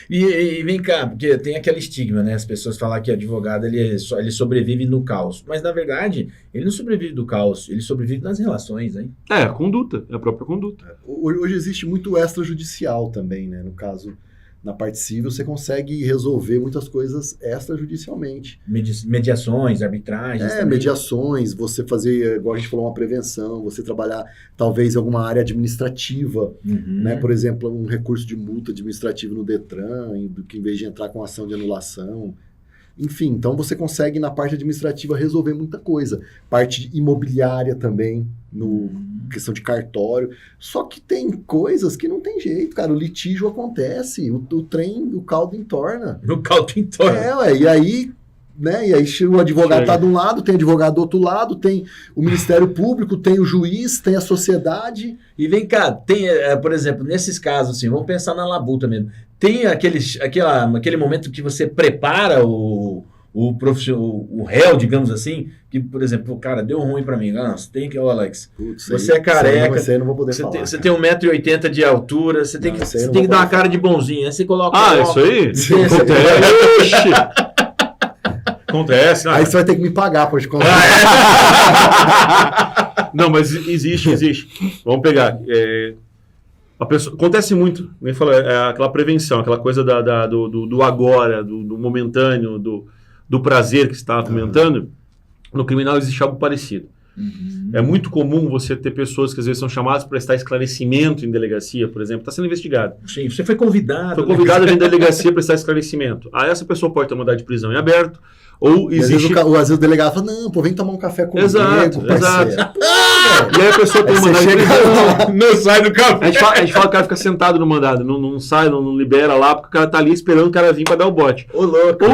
[SPEAKER 1] E vem cá, porque tem aquele estigma, né? As pessoas falam que advogado ele sobrevive no caos. Mas, na verdade, ele não sobrevive do caos, ele sobrevive nas relações, hein?
[SPEAKER 3] A conduta, é a própria conduta.
[SPEAKER 2] Hoje existe muito extrajudicial também, né? No caso, na parte civil, você consegue resolver muitas coisas extrajudicialmente.
[SPEAKER 1] Mediações, arbitragens.
[SPEAKER 2] Mediações, você fazer, igual a gente falou, uma prevenção, você trabalhar talvez em alguma área administrativa, né? Por exemplo, um recurso de multa administrativa no Detran, em vez de entrar com ação de anulação. Enfim, então você consegue na parte administrativa resolver muita coisa. Parte imobiliária também, questão de cartório. Só que tem coisas que não tem jeito, cara. O litígio acontece, o caldo entorna.
[SPEAKER 1] O caldo entorna.
[SPEAKER 2] E aí, né? E aí o advogado tá de um lado, tem o advogado do outro lado, tem o Ministério Público, tem o juiz, tem a sociedade.
[SPEAKER 1] E vem cá, tem, por exemplo, nesses casos, assim, vamos pensar na labuta mesmo. Tem aquele momento que você prepara o réu, digamos assim, que, por exemplo, cara, deu ruim pra mim. Você tem que, Alex, você é careca,
[SPEAKER 2] você não vou poder falar,
[SPEAKER 1] você tem 1,80 m de altura, você tem que dar uma cara de bonzinho. Aí você coloca...
[SPEAKER 3] isso aí? Acontece.
[SPEAKER 2] Aí você vai ter que me pagar por te contar.
[SPEAKER 3] Não, mas existe. Vamos pegar. Acontece muito, nem fala, aquela prevenção, aquela coisa do agora, do momentâneo, do prazer que você estava comentando. No criminal existe algo parecido. É muito comum você ter pessoas que às vezes são chamadas para prestar esclarecimento em delegacia, por exemplo, está sendo investigado.
[SPEAKER 1] Sim, você foi convidado.
[SPEAKER 3] Foi convidado a vir à delegacia para prestar esclarecimento. Essa pessoa pode ter mandado de prisão em aberto, ou existe...
[SPEAKER 2] Às vezes o delegado fala, não, vem tomar um café comigo,
[SPEAKER 3] Exato. E aí a pessoa tem
[SPEAKER 2] aí
[SPEAKER 3] mandado de prisão.
[SPEAKER 1] Não sai do café.
[SPEAKER 3] A gente fala que o cara fica sentado no mandado, não sai, não libera lá, porque o cara tá ali esperando o cara vir para dar o bote.
[SPEAKER 1] Ô, louco.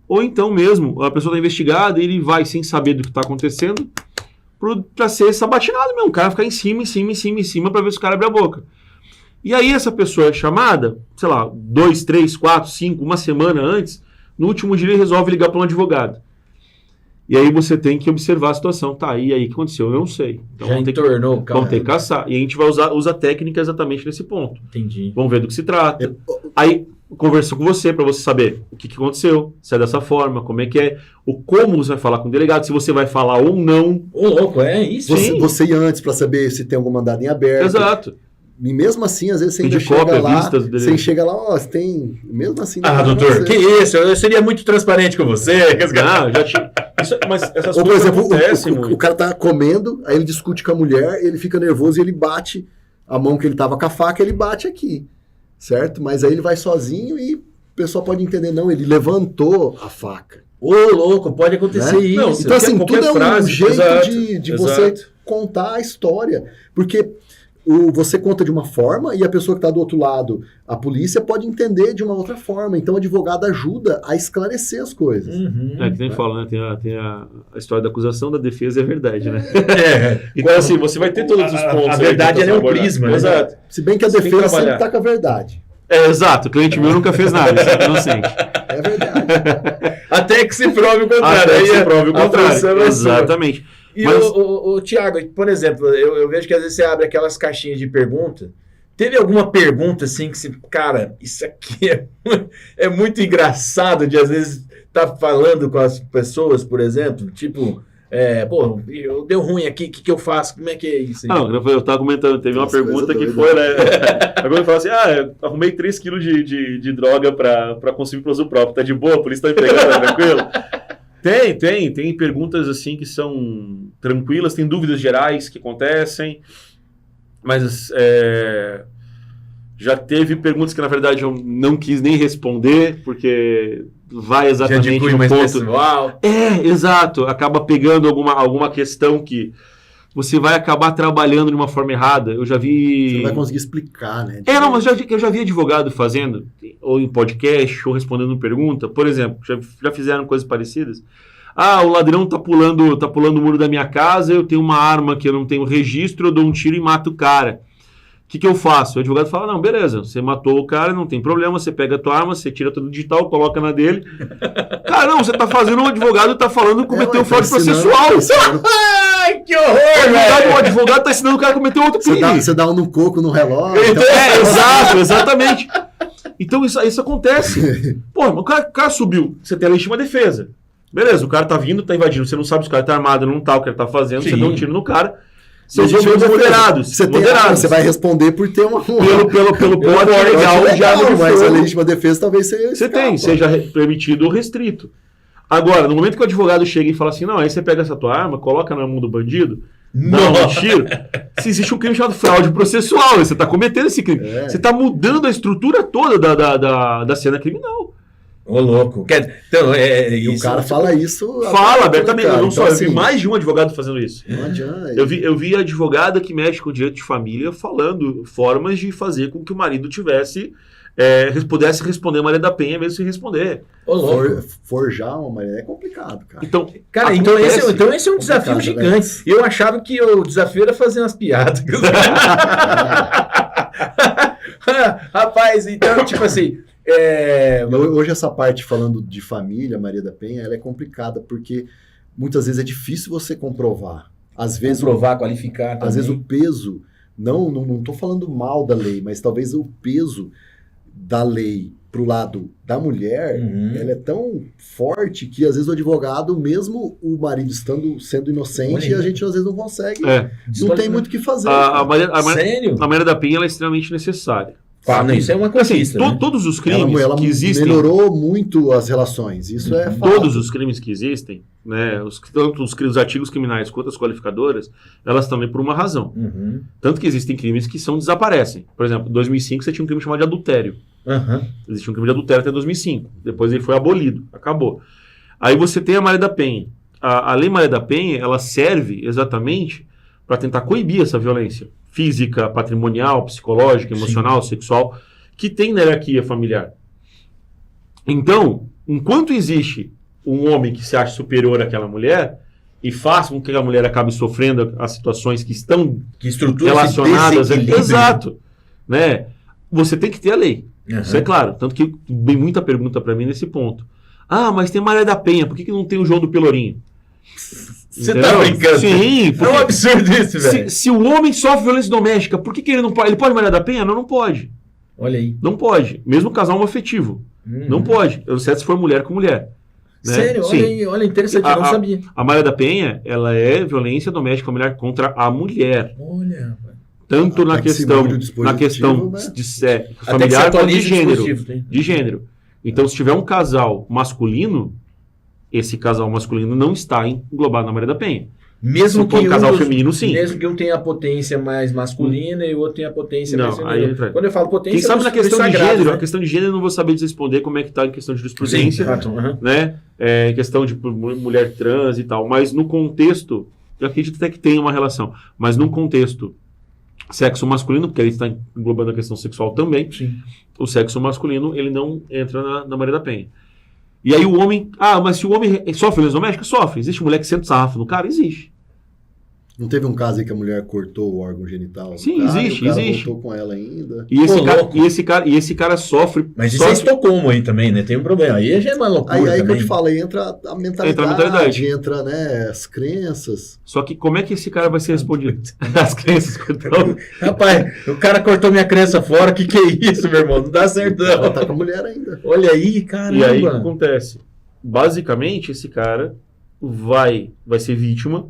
[SPEAKER 3] Ou então mesmo, a pessoa tá investigada e ele vai sem saber do que tá acontecendo pra ser sabatinado mesmo. O cara ficar em cima pra ver se o cara abre a boca. E aí essa pessoa é chamada, sei lá, 2, 3, 4, 5, uma semana antes, no último dia ele resolve ligar para um advogado. E aí você tem que observar a situação. Tá, e aí o que aconteceu? Eu não sei. Então
[SPEAKER 1] Já entornou o carro.
[SPEAKER 3] vamos ter que caçar. E a gente vai usar a técnica exatamente nesse ponto.
[SPEAKER 1] Entendi.
[SPEAKER 3] Vamos ver do que se trata. Aí conversa com você para você saber o que aconteceu, se é dessa forma, como é que é, como você vai falar com o delegado, se você vai falar ou não.
[SPEAKER 1] Ô, louco, é isso?
[SPEAKER 2] Você ir antes para saber se tem algum mandado em aberto.
[SPEAKER 3] Exato.
[SPEAKER 2] E mesmo assim, às vezes você ainda
[SPEAKER 3] De cópia,
[SPEAKER 2] chega lá,
[SPEAKER 3] vistas dele.
[SPEAKER 2] você chega lá, ó, você tem... Mesmo assim...
[SPEAKER 1] Doutor, que isso? Eu seria muito transparente com você.
[SPEAKER 3] Não, já tinha... mas essas
[SPEAKER 2] Ou, por
[SPEAKER 3] coisas
[SPEAKER 2] exemplo,
[SPEAKER 3] acontecem
[SPEAKER 2] o
[SPEAKER 3] muito.
[SPEAKER 2] cara tá comendo, aí ele discute com a mulher, ele fica nervoso e ele bate a mão que ele tava com a faca, ele bate aqui, certo? Mas aí ele vai sozinho e o pessoal pode entender, não, ele levantou a faca.
[SPEAKER 1] Ô, louco, pode acontecer isso.
[SPEAKER 2] Não, então, assim, tudo é um jeito de você
[SPEAKER 1] exato.
[SPEAKER 2] contar a história. Porque você conta de uma forma e a pessoa que está do outro lado, a polícia, pode entender de uma outra forma. Então, o advogado ajuda a esclarecer as coisas.
[SPEAKER 1] Uhum.
[SPEAKER 3] É que nem fala, né? Tem a história da acusação, da defesa e a verdade, né?
[SPEAKER 1] Então,
[SPEAKER 3] assim, você vai ter todos os pontos.
[SPEAKER 1] A verdade
[SPEAKER 3] aí que
[SPEAKER 1] é um
[SPEAKER 3] abordar.
[SPEAKER 1] prisma, né?
[SPEAKER 3] Exato.
[SPEAKER 2] Se bem que a
[SPEAKER 3] Você tem que
[SPEAKER 2] defesa sempre
[SPEAKER 3] trabalhar.
[SPEAKER 2] está com a verdade.
[SPEAKER 3] Exato. O cliente meu nunca fez nada, ele é inocente.
[SPEAKER 2] É verdade.
[SPEAKER 1] Até que se prove o contrário.
[SPEAKER 3] Até que
[SPEAKER 1] Aí
[SPEAKER 3] se prove o
[SPEAKER 1] a
[SPEAKER 3] contrário.
[SPEAKER 1] função é sua.
[SPEAKER 3] Exatamente.
[SPEAKER 1] E
[SPEAKER 3] Mas-
[SPEAKER 1] o Thiago, por exemplo, eu vejo que às vezes você abre aquelas caixinhas de pergunta. Teve alguma pergunta assim que você, cara, isso aqui é muito engraçado de às vezes estar falando com as pessoas, por exemplo, tipo, deu ruim aqui, o que eu faço? Como é que é isso aí?
[SPEAKER 3] Não, eu estava comentando, teve uma
[SPEAKER 2] Nossa,
[SPEAKER 3] pergunta
[SPEAKER 2] coisa
[SPEAKER 3] que
[SPEAKER 2] doida.
[SPEAKER 3] foi, né? Agora eu falo assim, eu arrumei 3 quilos de droga para consumir para uso próprio. Tá de boa? A polícia tá me pegando, tá tranquilo? Tem perguntas assim que são tranquilas, tem dúvidas gerais que acontecem, mas já teve perguntas que na verdade eu não quis nem responder, porque vai exatamente
[SPEAKER 1] de cunho
[SPEAKER 3] no
[SPEAKER 1] mais
[SPEAKER 3] ponto.
[SPEAKER 1] pessoal.
[SPEAKER 3] Exato, acaba pegando alguma questão que você vai acabar trabalhando de uma forma errada. Eu já vi...
[SPEAKER 2] Você não vai conseguir explicar, né?
[SPEAKER 3] Não, mas eu já vi advogado fazendo, ou em podcast, ou respondendo pergunta. Por exemplo, já fizeram coisas parecidas. O ladrão tá pulando o muro da minha casa, eu tenho uma arma que eu não tenho registro, eu dou um tiro e mato o cara. O que eu faço? O advogado fala, não, beleza, você matou o cara, não tem problema, você pega a tua arma, você tira tudo digital, coloca na dele. Cara, não, você tá fazendo, um advogado tá falando que cometeu fraude processual.
[SPEAKER 1] Ai, que horror,
[SPEAKER 3] O advogado tá ensinando o cara a cometer outro crime.
[SPEAKER 2] Você dá um no coco no relógio.
[SPEAKER 3] Exato, exatamente. Então isso acontece. Pô, o cara subiu, você tem a legítima defesa. Beleza, o cara tá vindo, tá invadindo, você não sabe se o cara tá armado, não tá, o que ele tá fazendo,
[SPEAKER 1] Sim.
[SPEAKER 3] você deu um tiro no cara. Seus
[SPEAKER 2] Legítima
[SPEAKER 3] homens
[SPEAKER 2] defesa.
[SPEAKER 3] moderados.
[SPEAKER 2] Você vai responder por ter uma...
[SPEAKER 3] Pelo porte legal de arma de
[SPEAKER 2] mas a
[SPEAKER 3] fogo.
[SPEAKER 2] legítima defesa talvez
[SPEAKER 3] Você tem, seja permitido ou restrito. Agora, no momento que o advogado chega e fala assim, não, aí você pega essa tua arma, coloca na mão do bandido, dá um tiro, se existe um crime chamado fraude processual, você está cometendo esse crime. Você está mudando a estrutura toda da cena criminal.
[SPEAKER 1] Ô, louco. Então,
[SPEAKER 2] E o
[SPEAKER 1] isso.
[SPEAKER 2] cara fala isso...
[SPEAKER 3] Fala abertamente,
[SPEAKER 2] cara.
[SPEAKER 3] não só,
[SPEAKER 2] Então,
[SPEAKER 3] eu vi
[SPEAKER 2] assim,
[SPEAKER 3] mais de um advogado fazendo isso.
[SPEAKER 2] Não adianta.
[SPEAKER 3] Eu vi advogada que mexe com o direito de família falando formas de fazer com que o marido pudesse responder a Maria da Penha mesmo sem responder.
[SPEAKER 1] Ô, louco.
[SPEAKER 2] Forjar uma Maria é complicado, cara.
[SPEAKER 3] Então,
[SPEAKER 1] Cara, então esse é um desafio
[SPEAKER 2] Complicado,
[SPEAKER 1] gigante. Eu achava que o desafio era fazer umas piadas. Rapaz, então, tipo assim...
[SPEAKER 2] Hoje essa parte falando de família, Maria da Penha, ela é complicada porque muitas vezes é difícil você comprovar. Às vezes,
[SPEAKER 1] Comprovar, qualificar também.
[SPEAKER 2] às vezes o peso, não tô falando mal da lei, mas talvez o peso da lei pro lado da mulher, ela é tão forte que às vezes o advogado, mesmo o marido sendo inocente, a gente às vezes não consegue, não tem muito o que fazer.
[SPEAKER 1] Sério?
[SPEAKER 3] A Maria da Penha ela é extremamente necessária.
[SPEAKER 1] Não, isso é uma conquista, né?
[SPEAKER 3] Todos os crimes
[SPEAKER 2] ela
[SPEAKER 3] que existem...
[SPEAKER 2] melhorou muito as relações, isso é fato.
[SPEAKER 3] Todos os crimes que existem, né, tanto os artigos criminais quanto as qualificadoras, elas também por uma razão. Tanto que existem crimes que desaparecem. Por exemplo, em 2005 você tinha um crime chamado de adultério. Existia um crime de adultério até 2005. Depois ele foi abolido. Acabou. Aí você tem a Maria da Penha. A Lei Maria da Penha, ela serve exatamente para tentar coibir essa violência física, patrimonial, psicológica, emocional, sexual, que tem na hierarquia familiar. Então, enquanto existe um homem que se acha superior àquela mulher e faz com que a mulher acabe sofrendo as situações que estão relacionadas... Exato. Né? Você tem que ter a lei. Isso é claro. Tanto que vem muita pergunta para mim nesse ponto. Mas tem Maria da Penha, por que não tem o João do Pelourinho?
[SPEAKER 1] Você tá brincando?
[SPEAKER 3] Sim.
[SPEAKER 1] É um absurdo isso, velho.
[SPEAKER 3] Se o homem sofre violência doméstica, por que ele não pode? Ele pode Maria da Penha? Não pode.
[SPEAKER 1] Olha aí.
[SPEAKER 3] Não pode. Mesmo casal homoafetivo. Não pode. Exceto se for mulher com mulher. Né?
[SPEAKER 1] Sério?
[SPEAKER 3] Sim.
[SPEAKER 1] Olha aí, olha, interessante, eu não sabia.
[SPEAKER 3] A Maria da Penha, ela é violência doméstica familiar contra a mulher.
[SPEAKER 1] Olha, rapaz.
[SPEAKER 3] Tanto na questão
[SPEAKER 2] né?
[SPEAKER 3] de
[SPEAKER 1] Até que se
[SPEAKER 3] familiar quanto de
[SPEAKER 1] atualize o
[SPEAKER 3] gênero.
[SPEAKER 1] dispositivo,
[SPEAKER 3] De gênero. Então, se tiver um casal masculino, esse casal masculino não está englobado na Maria da Penha.
[SPEAKER 1] Mesmo
[SPEAKER 3] Se for
[SPEAKER 1] que
[SPEAKER 3] um casal feminino, sim.
[SPEAKER 1] Mesmo que um tenha a potência mais masculina e o outro tenha a potência mais
[SPEAKER 3] Não,
[SPEAKER 1] feminina.
[SPEAKER 3] aí
[SPEAKER 1] Quando eu falo potência,
[SPEAKER 3] quem sabe na questão de
[SPEAKER 1] sagrado,
[SPEAKER 3] gênero,
[SPEAKER 1] né?
[SPEAKER 3] a questão de gênero eu não vou saber responder como é que está em questão de jurisprudência,
[SPEAKER 1] Sim,
[SPEAKER 3] né? Questão de mulher trans e tal, mas no contexto, eu acredito até que tem uma relação, mas no contexto sexo masculino, porque ele está englobando a questão sexual também,
[SPEAKER 1] Sim.
[SPEAKER 3] o sexo masculino, ele não entra na Maria da Penha. E aí o homem, mas se o homem sofre violência doméstica? Sofre. Existe mulher que senta sarrafo no cara? Existe.
[SPEAKER 2] Não teve um caso aí que a mulher cortou o órgão genital?
[SPEAKER 3] Sim,
[SPEAKER 2] do cara,
[SPEAKER 3] existe,
[SPEAKER 2] e o cara
[SPEAKER 3] existe.
[SPEAKER 2] voltou com ela ainda.
[SPEAKER 3] E esse cara sofre.
[SPEAKER 1] Mas isso é Estocolmo aí também, né? Tem um problema. Aí já é uma loucura
[SPEAKER 2] Aí que
[SPEAKER 1] também.
[SPEAKER 2] eu te falo, aí entra a mentalidade, entra, né, as crenças.
[SPEAKER 3] Só que como é que esse cara vai ser respondido? As crenças. Então,
[SPEAKER 1] Rapaz, o cara cortou minha crença fora, que é isso, meu irmão? Não dá certo,
[SPEAKER 2] Ela
[SPEAKER 1] não.
[SPEAKER 2] tá com a mulher ainda.
[SPEAKER 1] Olha aí, caramba.
[SPEAKER 3] e aí o que acontece? Basicamente, esse cara vai ser vítima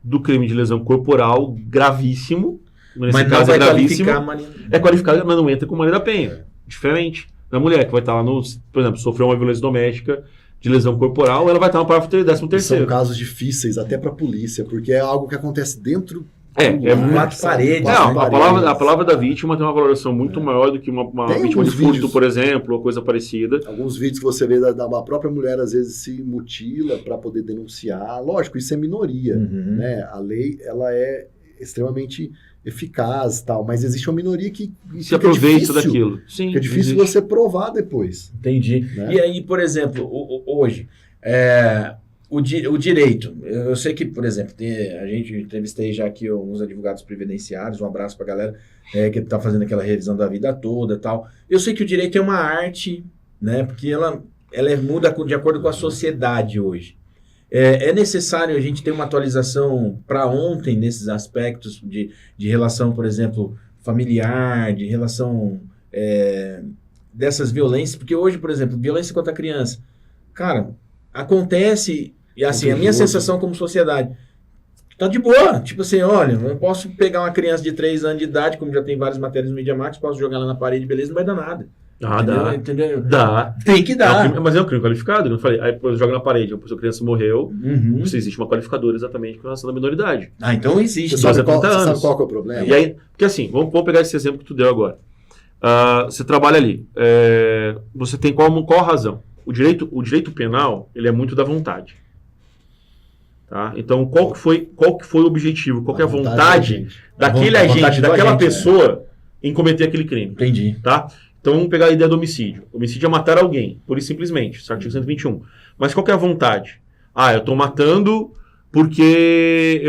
[SPEAKER 3] do crime de lesão corporal gravíssimo. Nesse
[SPEAKER 1] Mas não
[SPEAKER 3] caso
[SPEAKER 1] vai
[SPEAKER 3] é gravíssimo.
[SPEAKER 1] qualificar,
[SPEAKER 3] É qualificado, mas não entra com Maria da Penha. Diferente da mulher, que vai estar lá por exemplo, sofreu uma violência doméstica de lesão corporal, ela vai estar no parágrafo 13º.
[SPEAKER 2] São casos difíceis até pra polícia, porque é algo que acontece dentro
[SPEAKER 1] quatro paredes.
[SPEAKER 3] Não,
[SPEAKER 1] né?
[SPEAKER 3] a palavra da vítima tem uma valoração muito maior do que uma vítima de furto, por exemplo, ou coisa parecida.
[SPEAKER 2] Alguns vídeos que você vê da própria mulher, às vezes, se mutila para poder denunciar. Lógico, isso é minoria. Né? A lei ela é extremamente eficaz, tal, mas existe uma minoria que
[SPEAKER 3] se aproveita daquilo. Sim,
[SPEAKER 2] é difícil
[SPEAKER 3] existe.
[SPEAKER 2] você provar depois.
[SPEAKER 1] Entendi.
[SPEAKER 2] Né?
[SPEAKER 1] E aí, por exemplo, hoje, o direito. Eu sei que, por exemplo, a gente entrevistei já aqui alguns advogados previdenciários, um abraço pra galera que está fazendo aquela revisão da vida toda e tal. Eu sei que o direito é uma arte, né? Porque ela muda de acordo com a sociedade hoje. É necessário a gente ter uma atualização para ontem nesses aspectos de relação, por exemplo, familiar, de relação dessas violências, porque hoje, por exemplo, violência contra a criança, cara, acontece, e assim, a minha sensação como sociedade, tá de boa, tipo assim, olha, eu posso pegar uma criança de 3 anos de idade, como já tem várias matérias no Media Max, posso jogar ela na parede, beleza, não vai dar nada. Entendeu?
[SPEAKER 3] Dá.
[SPEAKER 1] Tem que dar.
[SPEAKER 3] Mas é um crime qualificado, eu não falei. Aí depois joga na parede, depois a criança morreu, existe uma qualificadora exatamente com relação à minoridade.
[SPEAKER 1] Então existe.
[SPEAKER 2] Você sabe qual que é o
[SPEAKER 1] É.
[SPEAKER 2] problema?
[SPEAKER 3] E aí, porque assim, vamos pegar esse exemplo que tu deu agora. Você trabalha ali, você tem qual a razão? O direito penal, ele é muito da vontade. Tá? Então, qual que foi o objetivo? Qual que é a vontade daquele agente, daquela pessoa em cometer aquele crime?
[SPEAKER 1] Entendi.
[SPEAKER 3] Tá? Então, vamos pegar a ideia do homicídio. Homicídio é matar alguém, pura e simplesmente, esse artigo 121. Mas qual que é a vontade? Eu estou matando porque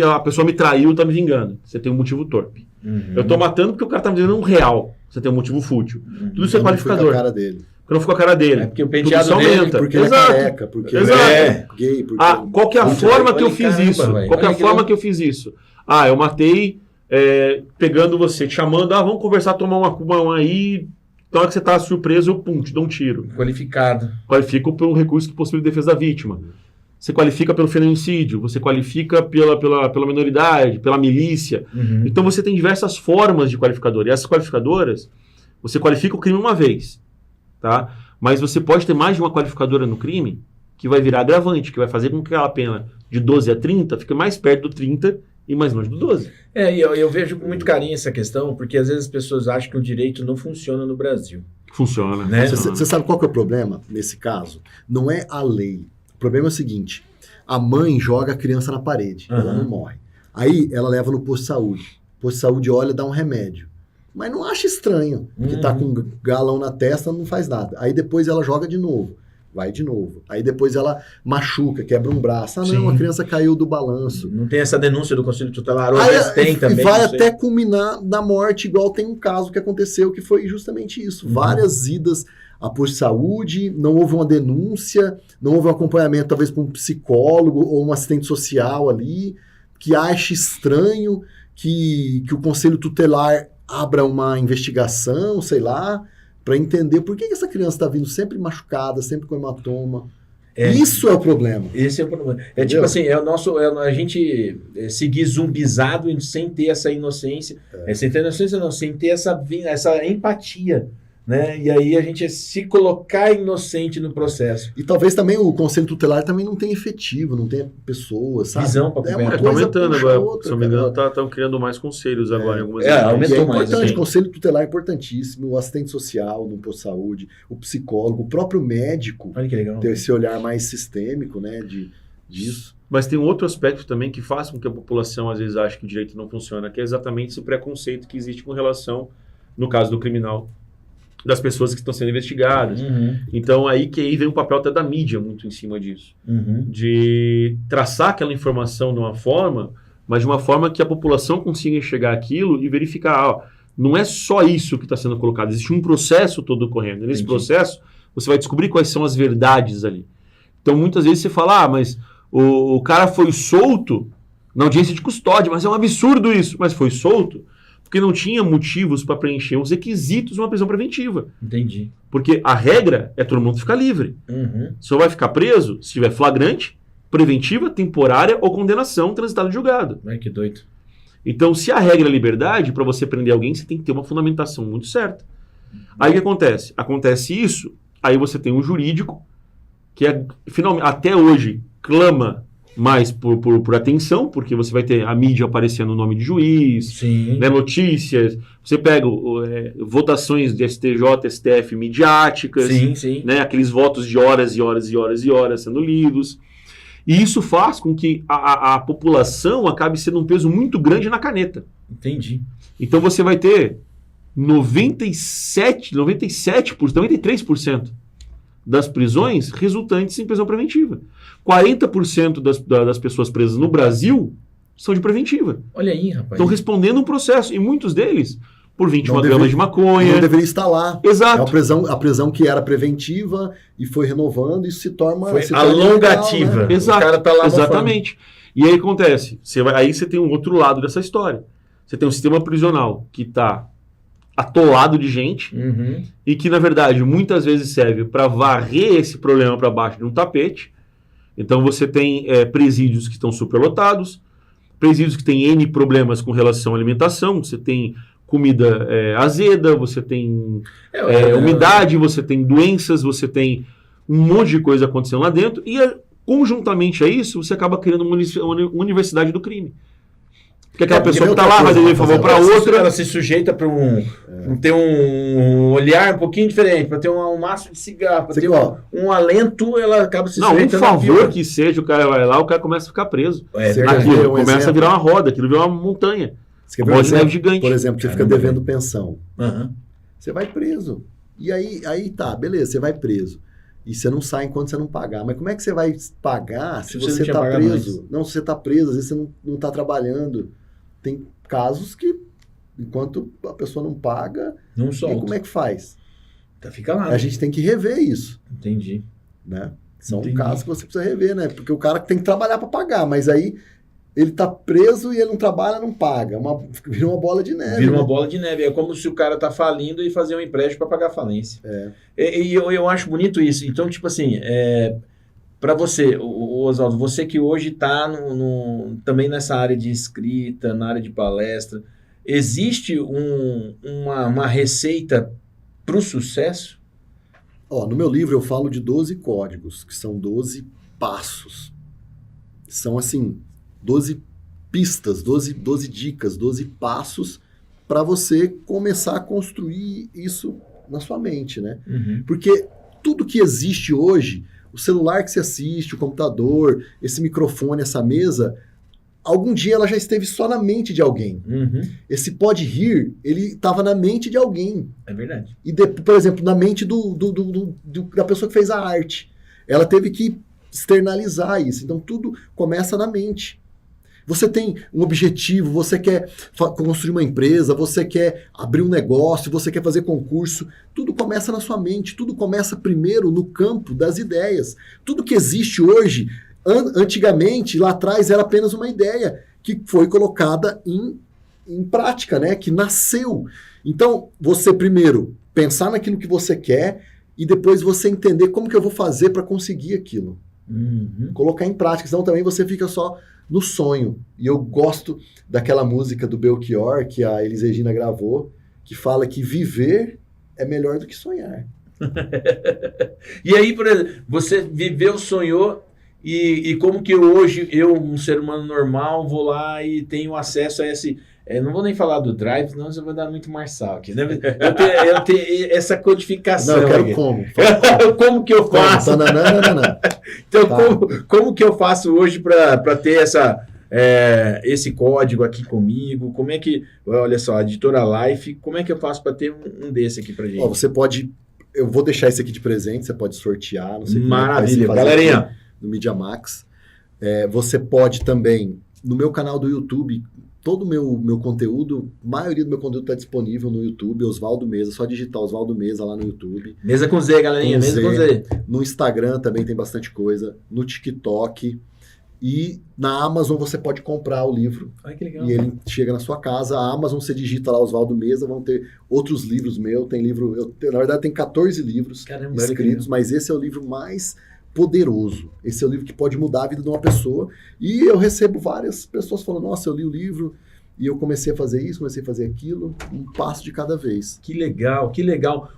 [SPEAKER 3] a pessoa me traiu e está me vingando. Você tem um motivo torpe. Eu estou matando porque o cara está me dizendo um real. Você tem um motivo fútil. Tudo isso é qualificador.
[SPEAKER 2] A cara dele.
[SPEAKER 3] Porque não ficou a cara dele.
[SPEAKER 1] Porque o penteado dele,
[SPEAKER 3] aumenta.
[SPEAKER 2] Porque ele é careca, porque ele é gay. Porque
[SPEAKER 3] qual que é a forma que eu fiz
[SPEAKER 1] caramba,
[SPEAKER 3] isso?
[SPEAKER 1] véio.
[SPEAKER 3] Qual que é a forma que eu fiz isso? Eu matei pegando você, te chamando, vamos conversar, tomar uma aí. Na hora que você está surpreso, eu te dou um tiro.
[SPEAKER 1] Qualificado.
[SPEAKER 3] Qualifica por um recurso que possibilita a defesa da vítima. Você qualifica pelo feminicídio, você qualifica pela minoridade, pela milícia. Então você tem diversas formas de qualificador. E essas qualificadoras, você qualifica o crime uma vez. Tá? Mas você pode ter mais de uma qualificadora no crime que vai virar agravante, que vai fazer com que aquela pena de 12 a 30 fique mais perto do 30 e mais longe do 12.
[SPEAKER 1] E eu vejo com muito carinho essa questão, porque às vezes as pessoas acham que o direito não funciona no Brasil.
[SPEAKER 3] Funciona.
[SPEAKER 1] Né?
[SPEAKER 2] Você sabe qual que é o problema nesse caso? Não é a lei. O problema é o seguinte: a mãe joga a criança na parede, ela não morre. Aí ela leva no posto de saúde. O posto de saúde olha e dá um remédio. Mas não acha estranho, porque tá com um galão na testa, não faz nada. Aí depois ela joga de novo, vai de novo. Aí depois ela machuca, quebra um braço. Não, a criança caiu do balanço.
[SPEAKER 1] Não tem essa denúncia do Conselho Tutelar, ou às vezes tem também.
[SPEAKER 2] E vai até culminar na morte, igual tem um caso que aconteceu, que foi justamente isso. Várias idas a posto de saúde, não houve uma denúncia, não houve um acompanhamento talvez para um psicólogo ou um assistente social ali, que ache estranho que o conselho tutelar abra uma investigação, sei lá, para entender por que essa criança está vindo sempre machucada, sempre com hematoma. Isso é o problema.
[SPEAKER 1] Esse é o problema. Tipo assim, a gente seguir zumbizado sem ter essa inocência. Sem ter inocência não, sem ter essa empatia. Né? E aí a gente se colocar inocente no processo.
[SPEAKER 2] E talvez também o conselho tutelar também não tenha efetivo, não tenha pessoas, sabe?
[SPEAKER 1] Visão para
[SPEAKER 2] acompanhar.
[SPEAKER 3] Tá aumentando agora, se não me engano, estão criando mais conselhos agora em algumas
[SPEAKER 1] aumentou mais.
[SPEAKER 2] É importante,
[SPEAKER 1] assim.
[SPEAKER 2] O conselho tutelar é importantíssimo, o assistente social no posto de saúde, o psicólogo, o próprio médico.
[SPEAKER 1] Olha que legal.
[SPEAKER 2] Ter esse olhar mais sistêmico, né, disso.
[SPEAKER 3] Mas tem um outro aspecto também que faz com que a população às vezes ache que o direito não funciona, que é exatamente esse preconceito que existe com relação, no caso do criminal, das pessoas que estão sendo investigadas. Então aí vem o papel até da mídia muito em cima disso. De traçar aquela informação de uma forma, mas de uma forma que a população consiga enxergar aquilo e verificar, não é só isso que está sendo colocado, existe um processo todo ocorrendo. E nesse processo, você vai descobrir quais são as verdades ali. Então muitas vezes você fala, mas o cara foi solto na audiência de custódia, mas é um absurdo isso. Mas foi solto porque não tinha motivos para preencher os requisitos de uma prisão preventiva.
[SPEAKER 1] Entendi.
[SPEAKER 3] Porque a regra é todo mundo ficar livre. Só vai ficar preso se tiver flagrante, preventiva, temporária ou condenação transitada de julgado.
[SPEAKER 1] Ai, que doido.
[SPEAKER 3] Então, se a regra é liberdade, para você prender alguém, você tem que ter uma fundamentação muito certa. Aí o que acontece? Acontece isso, aí você tem um jurídico que finalmente, até hoje clama mais por atenção, porque você vai ter a mídia aparecendo no nome de juiz, né, notícias, você pega votações de STJ, STF midiáticas, né, aqueles votos de horas e horas e horas e horas sendo lidos, e isso faz com que a população acabe sendo um peso muito grande na caneta.
[SPEAKER 1] Entendi.
[SPEAKER 3] Então você vai ter 93% das prisões resultantes em prisão preventiva. 40% das pessoas presas no Brasil são de preventiva.
[SPEAKER 1] Olha aí, rapaz.
[SPEAKER 3] Estão respondendo um processo. E muitos deles por 21 gramas de maconha.
[SPEAKER 2] Não deveria estar lá.
[SPEAKER 3] Exato.
[SPEAKER 2] É a prisão que era preventiva e foi renovando e se torna...
[SPEAKER 1] alongativa.
[SPEAKER 2] Legal, né?
[SPEAKER 3] Exato.
[SPEAKER 1] O cara tá lá
[SPEAKER 3] exatamente. E aí acontece. Aí você tem um outro lado dessa história. Você tem um sistema prisional que está atolado de gente e que, na verdade, muitas vezes serve para varrer esse problema para baixo de um tapete. Então, você tem presídios que estão superlotados, presídios que têm N problemas com relação à alimentação, você tem comida azeda, você tem umidade, você tem doenças, você tem um monte de coisa acontecendo lá dentro e, conjuntamente a isso, você acaba criando uma universidade do crime. Porque aquela pessoa que está lá vai dar favor para outra.
[SPEAKER 1] Ela se sujeita para ter um olhar um pouquinho diferente, para ter um maço de cigarro, para ter um alento, ela acaba se sujeitando.
[SPEAKER 3] Não, um favor que seja, o cara vai lá, o cara começa a ficar preso.
[SPEAKER 2] Aquilo
[SPEAKER 3] começa a virar uma roda, aquilo vira uma montanha.
[SPEAKER 2] Uma gigante. Por exemplo, você fica devendo pensão. Você vai preso. E aí tá, beleza, você vai preso. E você não sai enquanto você não pagar. Mas como é que você vai pagar se você está preso? Não, se você está preso, às vezes você não está trabalhando. Tem casos que, enquanto a pessoa não paga,
[SPEAKER 1] não solta.
[SPEAKER 2] E como é que faz?
[SPEAKER 1] Fica lá.
[SPEAKER 2] A gente tem que rever isso.
[SPEAKER 1] Entendi.
[SPEAKER 2] Né? São casos que você precisa rever, né? Porque o cara tem que trabalhar para pagar, mas aí ele está preso e ele não trabalha, não paga. Vira uma bola de neve.
[SPEAKER 1] Vira uma bola de neve. É como se o cara está falindo e fazer um empréstimo para pagar a falência. E eu acho bonito isso. Então, tipo assim, para você, Oswaldo, você que hoje está também nessa área de escrita, na área de palestra, existe uma receita para o sucesso?
[SPEAKER 2] No meu livro eu falo de 12 códigos, que são 12 passos. São, assim, 12 pistas, 12 dicas, 12 passos para você começar a construir isso na sua mente, né? Porque tudo que existe hoje, o celular que você assiste, o computador, esse microfone, essa mesa, algum dia ela já esteve só na mente de alguém. Esse pode rir, ele estava na mente de alguém.
[SPEAKER 1] É verdade.
[SPEAKER 2] E, por exemplo, na mente da pessoa que fez a arte. Ela teve que externalizar isso. Então, tudo começa na mente. Você tem um objetivo, você quer construir uma empresa, você quer abrir um negócio, você quer fazer concurso. Tudo começa na sua mente, tudo começa primeiro no campo das ideias. Tudo que existe hoje, antigamente, lá atrás, era apenas uma ideia que foi colocada em prática, né? Que nasceu. Então, você primeiro pensar naquilo que você quer e depois você entender como que eu vou fazer para conseguir aquilo. Colocar em prática, senão também você fica só no sonho. E eu gosto daquela música do Belchior que a Elis Regina gravou, que fala que viver é melhor do que sonhar.
[SPEAKER 1] E aí, por exemplo, você viveu, sonhou, e como que hoje eu, um ser humano normal, vou lá e tenho acesso a esse... não vou nem falar do Drive, senão você vai dar muito Marçal aqui, né? Eu tenho essa codificação.
[SPEAKER 2] Não, eu quero
[SPEAKER 1] aqui.
[SPEAKER 2] como.
[SPEAKER 1] Como que eu faço? Então, como que eu faço hoje para ter esse código aqui comigo? Como é que... Olha só, a Editora Life, como é que eu faço para ter um desse aqui pra gente?
[SPEAKER 2] Você pode... Eu vou deixar esse aqui de presente, você pode sortear. Não sei
[SPEAKER 1] Maravilha, galerinha.
[SPEAKER 2] No Media Max. Você pode também, no meu canal do YouTube, todo o meu conteúdo, a maioria do meu conteúdo está disponível no YouTube, Oswaldo Meza, só digitar Oswaldo Meza lá no YouTube.
[SPEAKER 1] Mesa com Z, galerinha, Mesa com Z.
[SPEAKER 2] No Instagram também tem bastante coisa, no TikTok. E na Amazon você pode comprar o livro.
[SPEAKER 1] Ai, que legal.
[SPEAKER 2] E ele chega na sua casa. A Amazon, você digita lá Oswaldo Meza, vão ter outros livros meus. Tem livro, na verdade tem 14 livros escritos, mas esse é o livro mais poderoso. Esse é o livro que pode mudar a vida de uma pessoa. E eu recebo várias pessoas falando, nossa, eu li o livro e eu comecei a fazer isso, comecei a fazer aquilo, um passo de cada vez.
[SPEAKER 1] Que legal, que legal.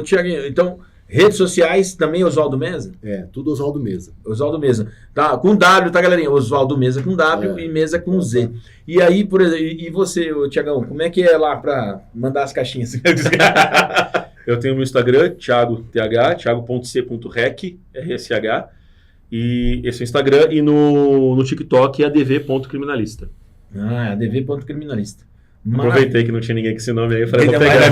[SPEAKER 1] Tiaguinho, então... Redes sociais também Oswaldo Meza?
[SPEAKER 2] Tudo Oswaldo Meza.
[SPEAKER 1] Oswaldo Meza. Tá, com W, tá, galerinha? Oswaldo Meza com W e Meza com Z. E aí, por exemplo, e você, Tiagão, como é que é lá pra mandar as caixinhas?
[SPEAKER 3] Eu tenho o meu Instagram, thiago.c.rec, RSH, e esse é o Instagram, e no TikTok é adv.criminalista.
[SPEAKER 1] adv.criminalista.
[SPEAKER 3] Aproveitei que não tinha ninguém com esse nome aí, eu falei, vou pegar.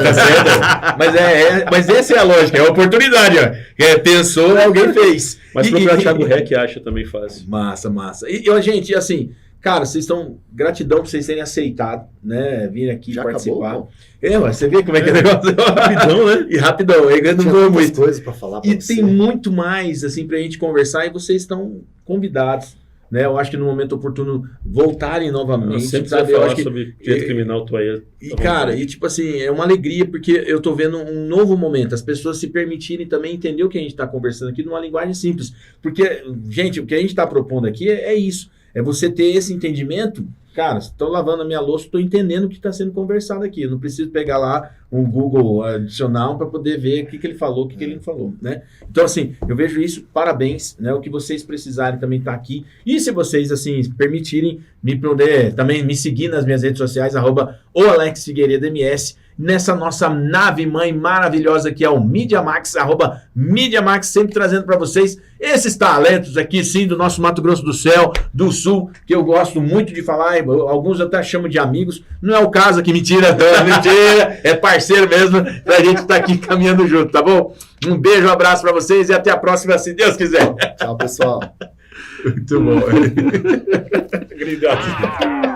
[SPEAKER 1] Mas essa é a lógica, é a oportunidade, ó. Pensou, alguém fez.
[SPEAKER 3] Mas procurar Thiago Rec acha também fácil.
[SPEAKER 1] Massa. E, gente, assim, cara, vocês estão... Gratidão por vocês terem aceitado, né? Vir aqui
[SPEAKER 2] já
[SPEAKER 1] participar.
[SPEAKER 2] Acabou,
[SPEAKER 1] você vê como é que é o negócio?
[SPEAKER 3] Rapidão, né?
[SPEAKER 1] E rapidão, eu não vou muito.
[SPEAKER 2] Coisas pra falar pra
[SPEAKER 1] você. Tem muito mais, assim, pra gente conversar e vocês estão convidados. Né, eu acho que no momento oportuno voltarem novamente.
[SPEAKER 3] Eu sempre falar sobre direito criminal, tu aí.
[SPEAKER 1] E cara, tipo assim, é uma alegria porque eu tô vendo um novo momento, as pessoas se permitirem também entender o que a gente tá conversando aqui numa linguagem simples. Porque, gente, o que a gente tá propondo aqui é isso, é você ter esse entendimento. Cara, estou lavando a minha louça, estou entendendo o que está sendo conversado aqui. Eu não preciso pegar lá um Google adicional para poder ver o que ele falou, o que ele não falou, né? Então, assim, eu vejo isso, parabéns, né? O que vocês precisarem também está aqui. E se vocês, assim, permitirem também me seguir nas minhas redes sociais, @AlexFigueiredoMS, nessa nossa nave mãe maravilhosa que é o Media Max, @Media Max, sempre trazendo para vocês esses talentos aqui, sim, do nosso Mato Grosso do Céu, do Sul, que eu gosto muito de falar, alguns eu até chamo de amigos, não é o caso aqui, mentira, é parceiro mesmo, pra gente estar aqui caminhando junto, tá bom? Um beijo, um abraço para vocês e até a próxima, se Deus quiser.
[SPEAKER 2] Tchau, pessoal.
[SPEAKER 1] Muito bom. Obrigado.